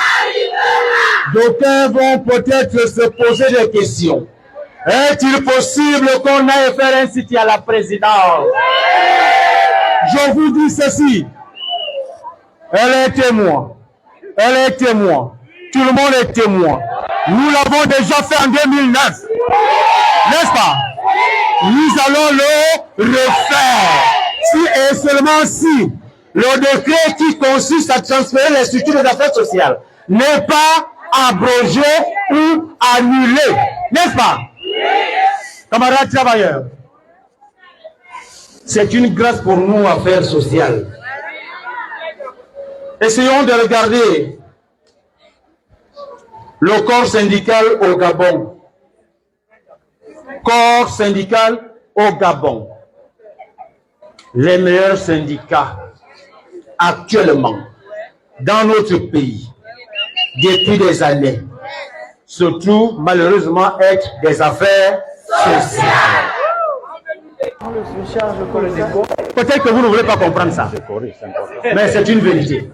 d'aucuns vont peut-être se poser des questions. Est-il possible qu'on aille faire un site à la présidence? Je vous dis ceci. Elle est témoin. Elle est témoin. Tout le monde est témoin. Nous l'avons déjà fait en 2009. N'est-ce pas? Nous allons le refaire. Si et seulement si le décret qui consiste à transférer les structures des affaires sociales n'est pas abrogé ou annulé. N'est-ce pas? Camarades travailleurs, c'est une grâce pour nous, affaires sociales. Essayons de regarder le corps syndical au Gabon. Corps syndical au Gabon. Les meilleurs syndicats actuellement dans notre pays depuis des années se trouvent malheureusement être des affaires sociales. Peut-être que vous ne voulez pas comprendre ça, mais c'est une vérité.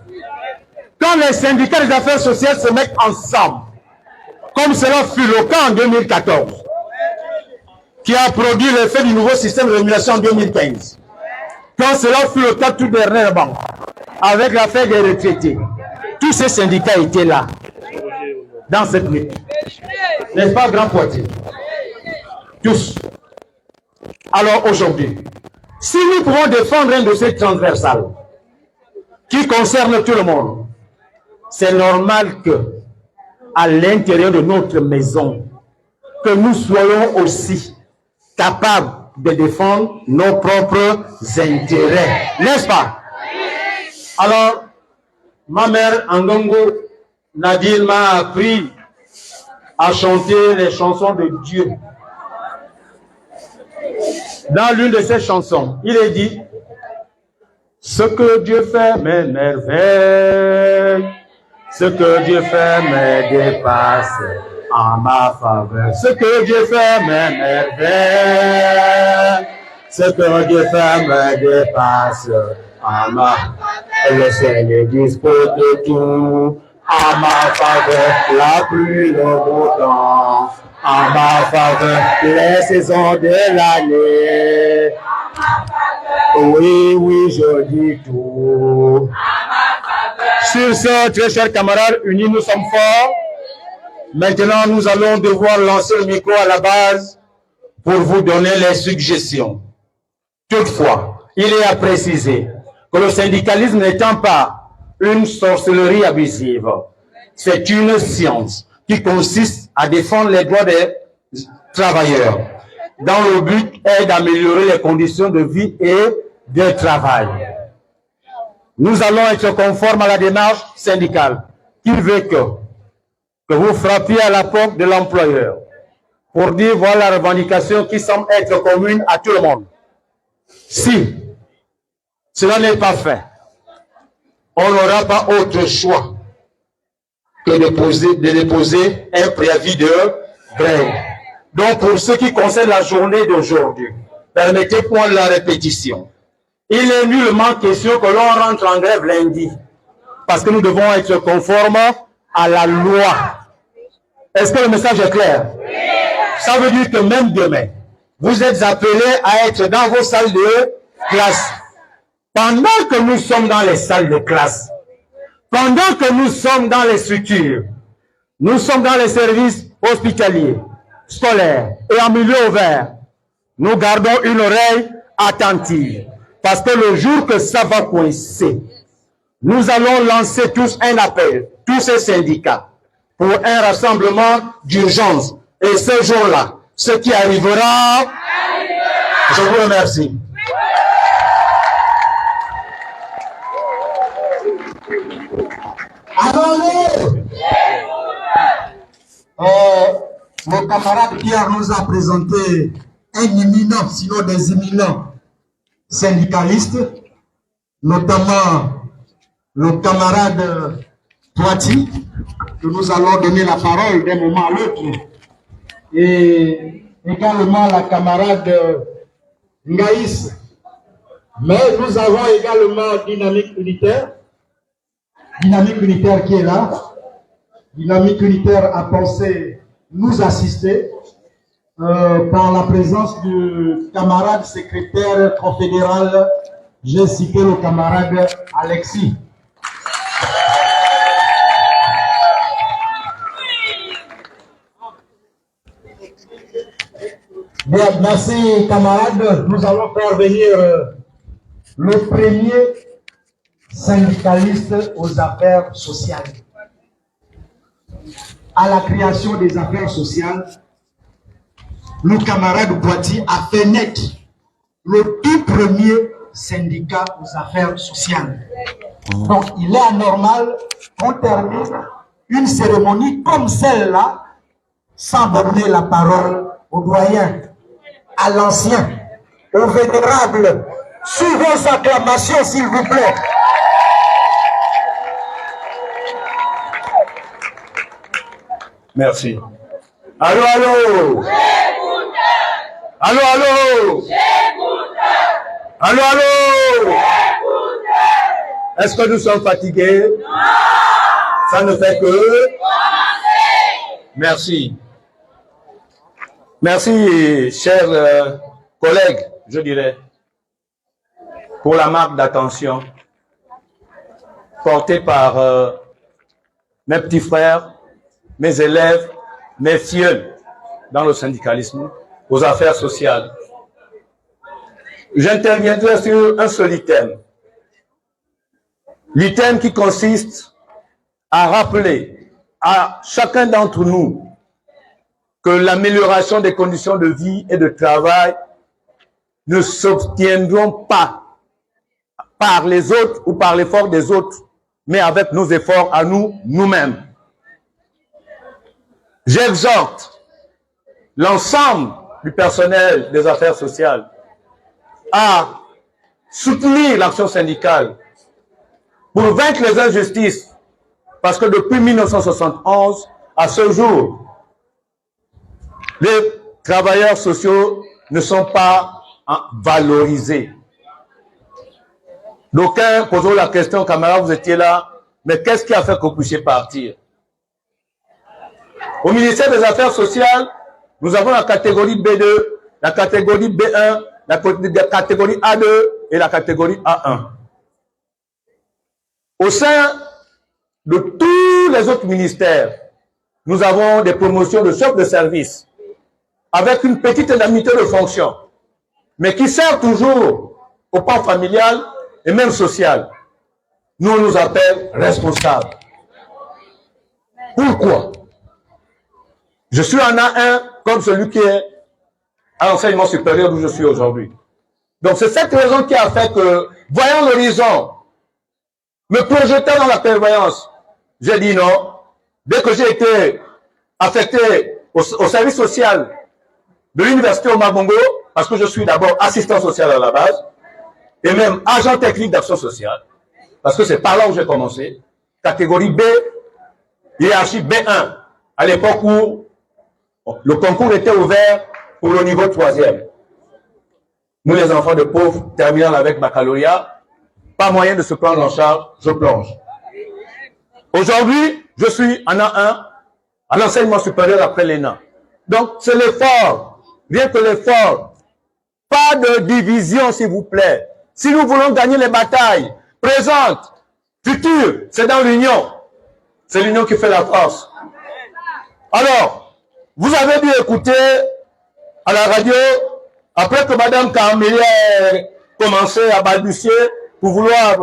Quand les syndicats des affaires sociales se mettent ensemble, comme cela fut le cas en 2014, qui a produit l'effet du nouveau système de rémunération en 2015, quand cela fut le cas tout dernièrement, avec l'affaire des retraités, tous ces syndicats étaient là, dans cette lutte. N'est-ce pas, Grand Poitiers? Tous. Alors aujourd'hui, si nous pouvons défendre un dossier transversal qui concerne tout le monde, c'est normal que, à l'intérieur de notre maison, que nous soyons aussi capables de défendre nos propres intérêts. N'est-ce pas? Alors, ma mère, Angongo, Nadine, m'a appris à chanter les chansons de Dieu. Dans l'une de ces chansons, il est dit « Ce que Dieu fait mes merveilles, ce que Dieu fait me dépasse en ma faveur. Ce que Dieu fait mes merveilles, ce que Dieu fait me dépasse en ma faveur. Le Seigneur dispose de tout en ma faveur, la pluie, le beau temps. En ma faveur, les saisons de l'année. Oui, oui, je dis tout. Sur ce, très chers camarades, unis nous sommes forts. Maintenant, nous allons devoir lancer le micro à la base pour vous donner les suggestions. Toutefois, il est à préciser que le syndicalisme n'étant pas une sorcellerie abusive, c'est une science qui consiste à défendre les droits des travailleurs, dont le but est d'améliorer les conditions de vie et de travail. Nous allons être conformes à la démarche syndicale qui veut que vous frappiez à la porte de l'employeur pour dire voilà la revendication qui semble être commune à tout le monde. Si cela n'est pas fait, on n'aura pas autre choix que de déposer un préavis de grève. Donc, pour ce qui concerne la journée d'aujourd'hui, permettez-moi la répétition. Il est nullement question que l'on rentre en grève lundi, parce que nous devons être conformes à la loi. Est-ce que le message est clair? Oui. Ça veut dire que même demain, vous êtes appelés à être dans vos salles de classe. Pendant que nous sommes dans les salles de classe, pendant que nous sommes dans les structures, nous sommes dans les services hospitaliers, scolaires et en milieu ouvert, nous gardons une oreille attentive. Parce que le jour que ça va coincer, nous allons lancer tous un appel, tous ces syndicats, pour un rassemblement d'urgence. Et ce jour-là, ce qui arrivera, je vous remercie. Le camarade Pierre nous a présenté un éminent, sinon des éminents syndicalistes, notamment le camarade Poiti, que nous allons donner la parole d'un moment à l'autre, et également la camarade Ngaïs. Mais nous avons également Dynamique Unitaire qui est là. Dynamique Unitaire a pensé nous assister par la présence du camarade secrétaire confédéral, j'ai cité le camarade Alexis. Bien, merci camarades. Nous allons faire venir le premier syndicaliste aux affaires sociales. À la création des affaires sociales, le camarade Boiti a fait naître le tout premier syndicat aux affaires sociales. Donc, il est anormal qu'on termine une cérémonie comme celle-là sans donner la parole au doyen, à l'ancien, au vénérable. Sous vos acclamations, s'il vous plaît. Merci. Allô, allô. Allô, allô. Allô, allô. Est-ce que nous sommes fatigués? Non. Ça ne fait que... Merci. Merci, chers collègues, je dirais, pour la marque d'attention portée par mes petits frères, mes élèves, mes filleuls dans le syndicalisme, aux affaires sociales. J'interviendrai sur un seul item. L'item qui consiste à rappeler à chacun d'entre nous que l'amélioration des conditions de vie et de travail ne s'obtiendront pas par les autres ou par l'effort des autres, mais avec nos efforts à nous, nous-mêmes. J'exhorte l'ensemble du personnel des affaires sociales à soutenir l'action syndicale pour vaincre les injustices, parce que depuis 1971 à ce jour, les travailleurs sociaux ne sont pas valorisés. D'aucuns posent la question, camarades, vous étiez là, mais qu'est-ce qui a fait que vous puissiez partir? Au ministère des Affaires sociales, nous avons la catégorie B2, la catégorie B1, la catégorie A2 et la catégorie A1. Au sein de tous les autres ministères, nous avons des promotions de chefs de service avec une petite indemnité de fonction, mais qui sert toujours au plan familial et même social. Nous, on nous appelle responsables. Pourquoi? Je suis en A1 comme celui qui est à l'enseignement supérieur où je suis aujourd'hui. Donc c'est cette raison qui a fait que, voyant l'horizon, me projetant dans la prévoyance, j'ai dit non. Dès que j'ai été affecté au service social de l'université Omar Bongo, parce que je suis d'abord assistant social à la base, et même agent technique d'action sociale, parce que c'est par là où j'ai commencé, catégorie B, hiérarchie B1, à l'époque où le concours était ouvert pour le niveau 3e. Nous, les enfants de pauvres, terminant avec baccalauréat, pas moyen de se prendre en charge, je plonge. Aujourd'hui, je suis en A1, à l'enseignement supérieur après l'ENA. Donc, c'est l'effort, rien que l'effort. Pas de division, s'il vous plaît. Si nous voulons gagner les batailles présentes, futures, c'est dans l'union. C'est l'union qui fait la force. Alors, vous avez dû écouter à la radio, après que Mme Carmélière ait commencé à balbutier pour vouloir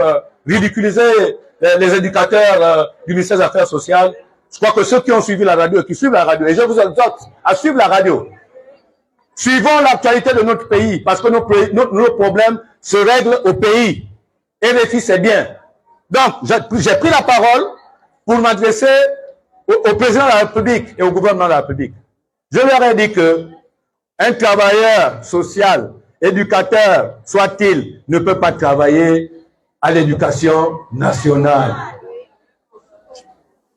ridiculiser les éducateurs du ministère des Affaires sociales, je crois que ceux qui ont suivi la radio et qui suivent la radio, et je vous exhorte à suivre la radio, suivons l'actualité de notre pays, parce que nos problèmes se règlent au pays. Et les filles, c'est bien. Donc, j'ai pris la parole pour m'adresser au président de la République et au gouvernement de la République. Je leur ai dit que un travailleur social, éducateur, soit-il, ne peut pas travailler à l'éducation nationale.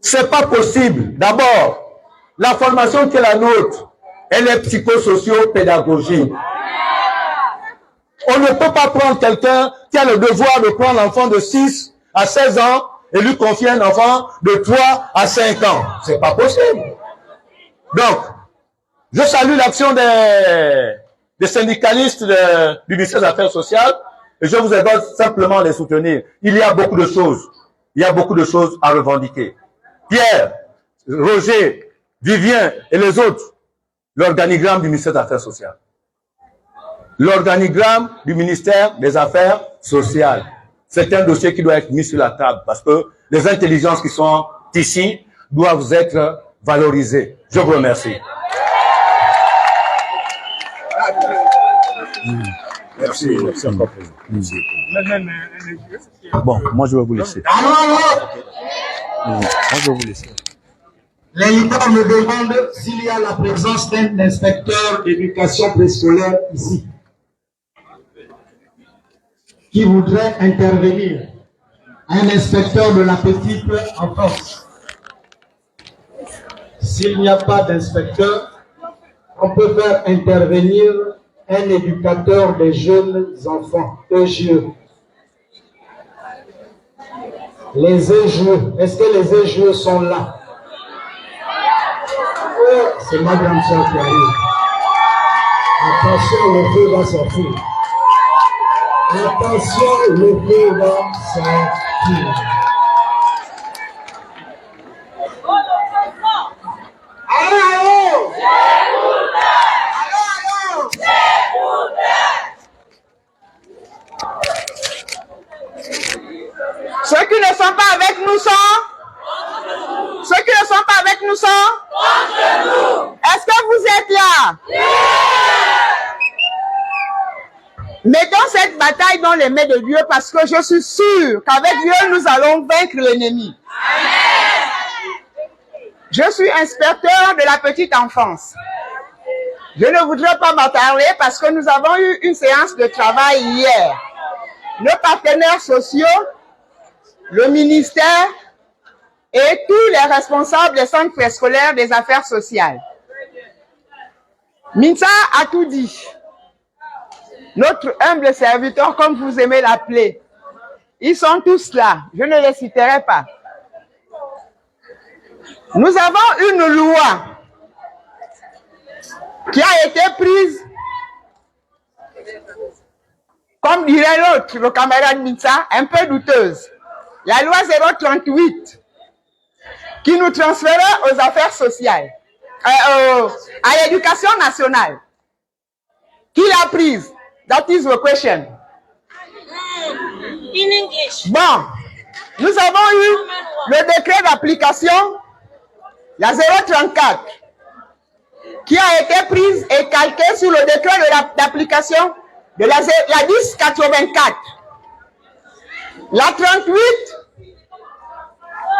C'est pas possible. D'abord, la formation qui est la nôtre, elle est psychosocio-pédagogique. On ne peut pas prendre quelqu'un qui a le devoir de prendre l'enfant de 6 à 16 ans et lui confier un enfant de 3 à 5 ans. C'est pas possible. Donc, je salue l'action des syndicalistes du ministère des Affaires sociales et je vous invite simplement à les soutenir. Il y a beaucoup de choses. Il y a beaucoup de choses à revendiquer. Pierre, Roger, Vivien et les autres, l'organigramme du ministère des Affaires sociales. L'organigramme du ministère des Affaires sociales. C'est un dossier qui doit être mis sur la table parce que les intelligences qui sont ici doivent être valorisées. Je vous remercie. Merci encore, président. Bon, moi je vais vous laisser. Moi je vais vous laisser. Les leaders me demandent s'il y a la présence d'un inspecteur d'éducation préscolaire ici qui voudrait intervenir. Un inspecteur de la petite enfance. S'il n'y a pas d'inspecteur, on peut faire intervenir un éducateur des jeunes enfants, EJE. Les EJE, est-ce que les EJE sont là? C'est ma grande soeur qui arrive. Attention, le feu va sortir. Attention, le feu va sortir. Allô! Ceux qui ne sont pas avec nous sont? Ceux qui ne sont pas avec nous sont? Contre nous. Est-ce que vous êtes là? Oui. Mettons cette bataille dans les mains de Dieu parce que je suis sûr qu'avec Dieu, nous allons vaincre l'ennemi. Je suis inspecteur de la petite enfance. Je ne voudrais pas m'attarder parce que nous avons eu une séance de travail hier. Nos partenaires sociaux, le ministère et tous les responsables des centres préscolaires des affaires sociales. Minsa a tout dit. Notre humble serviteur, comme vous aimez l'appeler, ils sont tous là. Je ne les citerai pas. Nous avons une loi qui a été prise, comme dirait l'autre, le camarade Minsa, un peu douteuse. La loi 038 qui nous transférait aux affaires sociales, à l'éducation nationale. Qui l'a prise? That is the question. In English. Bon, nous avons eu le décret d'application, la 034, qui a été prise et calquée sur le décret d'application de la 1084. La 38,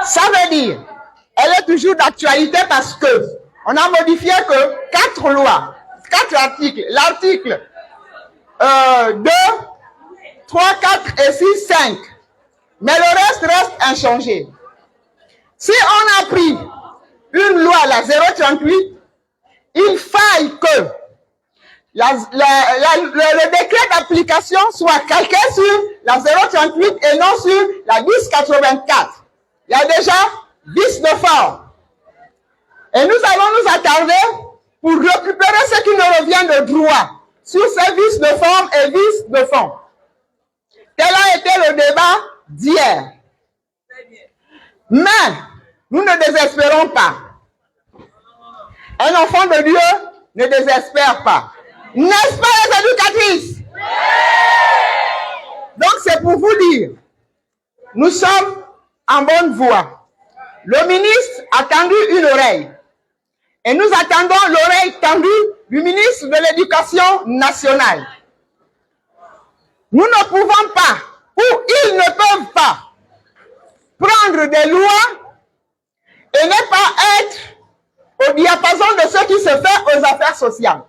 ça veut dire, elle est toujours d'actualité parce que on a modifié que 4 lois. 4 articles. L'article 2, 3, 4 et 6, 5. Mais le reste inchangé. Si on a pris une loi, la 038, il faille que le décret d'application soit calqué sur la 038 et non sur la 1084. Il y a déjà vice de forme. Et nous allons nous attarder pour récupérer ce qui nous revient de droit sur ces vices de forme et vices de fond. Tel a été le débat d'hier. Mais nous ne désespérons pas. Un enfant de Dieu ne désespère pas. N'est-ce pas les éducatrices? Donc c'est pour vous dire, nous sommes en bonne voie. Le ministre a tendu une oreille. Et nous attendons l'oreille tendue du ministre de l'Éducation nationale. Nous ne pouvons pas, ou ils ne peuvent pas, prendre des lois et ne pas être au diapason de ce qui se fait aux affaires sociales.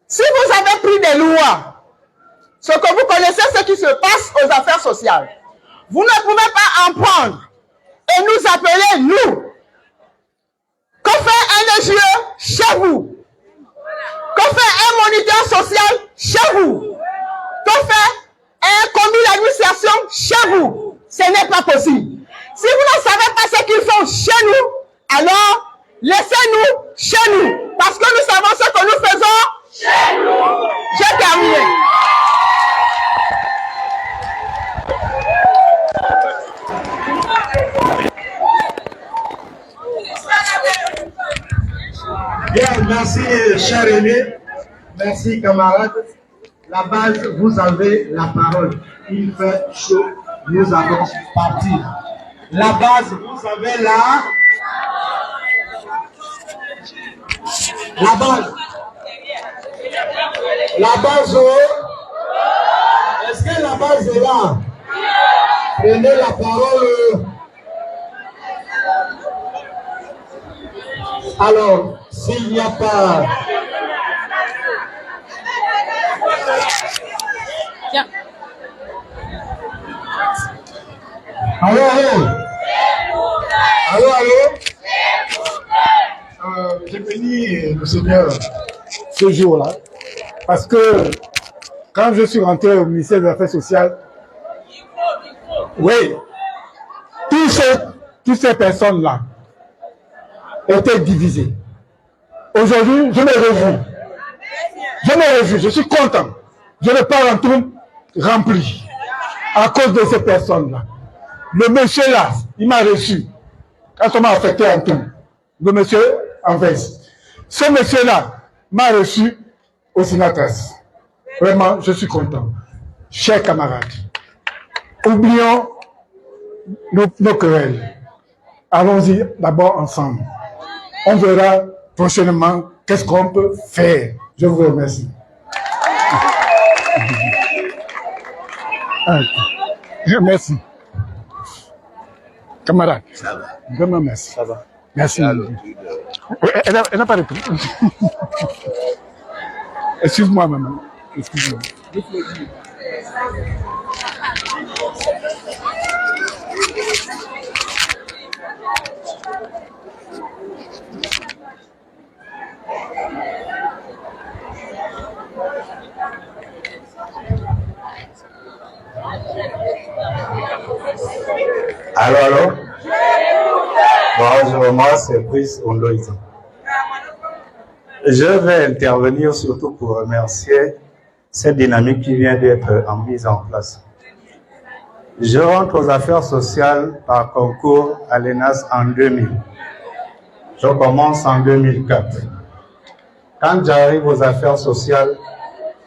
Si vous avez pris des lois, ce que vous connaissez, ce qui se passe aux affaires sociales, vous ne pouvez pas en prendre et nous appeler, nous. Que fait un EGE chez vous? Que fait un moniteur social chez vous? Que fait un commis d'administration chez vous? Ce n'est pas possible. Si vous ne savez pas ce qu'ils font chez nous, alors laissez-nous chez nous. Parce que nous savons ce que nous faisons chez nous. J'ai terminé. Bien, merci, cher aîné. Merci, camarades. La base, vous avez la parole. Il fait chaud. Nous allons partir. La base, vous avez la base. La base, est-ce que la base est là? Prenez la parole. Alors, s'il n'y a pas... Allô, allô? Allô, allô? J'ai béni le Seigneur ce jour-là, parce que quand je suis rentré au ministère des Affaires sociales, oui, toutes ces personnes-là étaient divisées. Aujourd'hui, je me réjouis. Je me réjouis, je suis content. Je ne pars en tout rempli à cause de ces personnes-là. Le monsieur là, il m'a reçu quand on m'a affecté en tout. Le monsieur en veste. Ce monsieur-là m'a reçu au Sinatas. Vraiment, je suis content. Chers camarades, oublions nos querelles. Allons-y d'abord ensemble. On verra prochainement qu'est-ce qu'on peut faire. Je vous remercie. Merci. Camarade. Ça va. Vraiment merci. Ça va. Merci. Elle n'a pas répondu. Excuse-moi, maman. Excuse-moi. Allô? Bonjour, moi c'est Brice Ondoïta. Je vais intervenir surtout pour remercier cette dynamique qui vient d'être mise en place. Je rentre aux affaires sociales par concours à l'ENAS en 2000. Je commence en 2004. Quand j'arrive aux affaires sociales,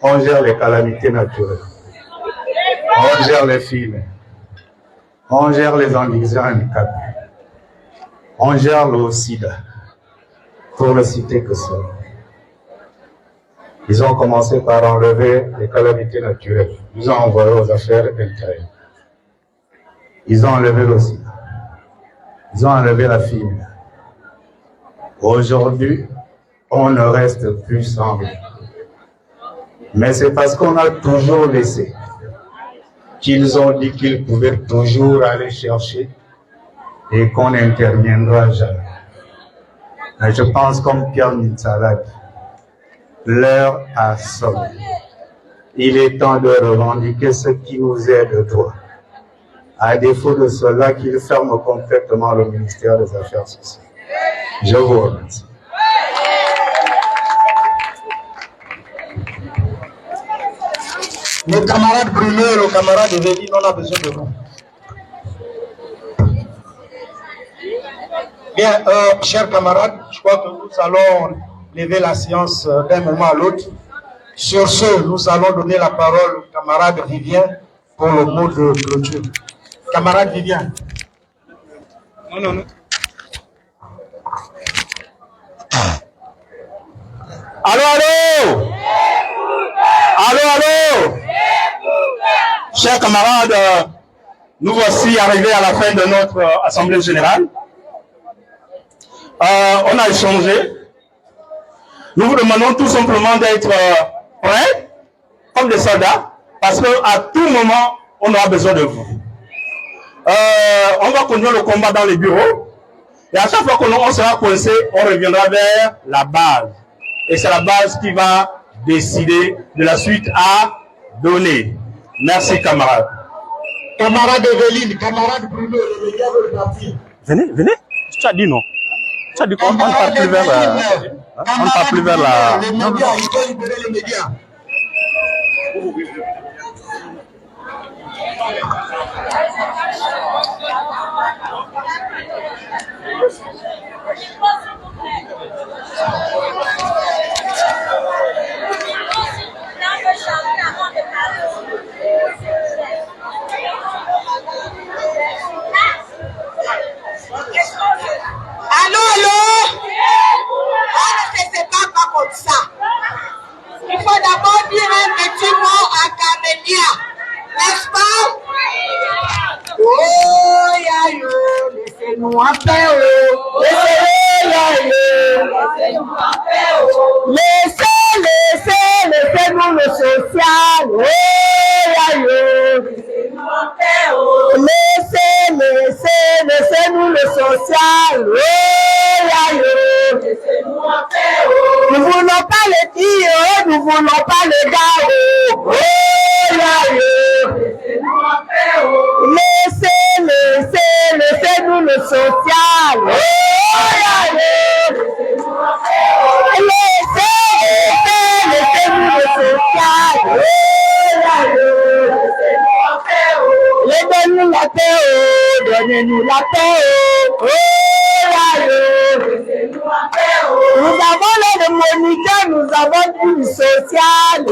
on gère les calamités naturelles. On gère les films. On gère les indigents handicapés. On gère le sida, pour ne citer que ça. Ils ont commencé par enlever les calamités naturelles. Ils ont envoyé aux affaires intérieures. Ils ont enlevé le sida. Ils ont enlevé la fibre. Aujourd'hui, on ne reste plus sans rien. Mais c'est parce qu'on a toujours laissé qu'ils ont dit qu'ils pouvaient toujours aller chercher et qu'on n'interviendra jamais. Mais je pense comme Pierre Nitsala dit, l'heure a sonné. Il est temps de revendiquer ce qui nous est de droit. À défaut de cela, qu'il ferme complètement le ministère des Affaires sociales. Je vous remercie. Le camarade Bruno et le camarade Evelyne, on a besoin de vous. Bien, chers camarades, je crois que nous allons lever la séance d'un moment à l'autre. Sur ce, nous allons donner la parole au camarade Vivien pour le mot de clôture. Camarade Vivien. Non. Allô. Chers camarades, nous voici arrivés à la fin de notre assemblée générale. On a échangé. Nous vous demandons tout simplement d'être prêts, comme des soldats, parce qu'à tout moment, on aura besoin de vous. On va conduire le combat dans les bureaux. Et à chaque fois qu'on sera coincé, on reviendra vers la base. Et c'est la base qui va décider de la suite à donner. Merci, camarades. Camarade Evelyne, camarade Bruno, les médias veulent partir. Venez. Tu as dit non. Tu as dit qu'on ne part plus vers la... On ne part plus vers la... Les médias, il faut libérer les médias. Allô? On ne se sépare pas comme ça. Il faut d'abord dire un petit mot à Camélia. N'est-ce pas? Oh, yayo, laissez-nous en paix, oh. Laissez-nous le social, oh, yayo. Laissez-nous le social, oh, yayo. Nous voulons pas les filles, oh, nous voulons pas les gars, oh, yayo. Laissez-nous le social, oh, yayo. Laissez-nous le social, oh, yayo. Donnez-nous la paix, oh, donnez-nous la paix, oh, yayo. Nous avons l'aide monétaire, nous avons du social, oh.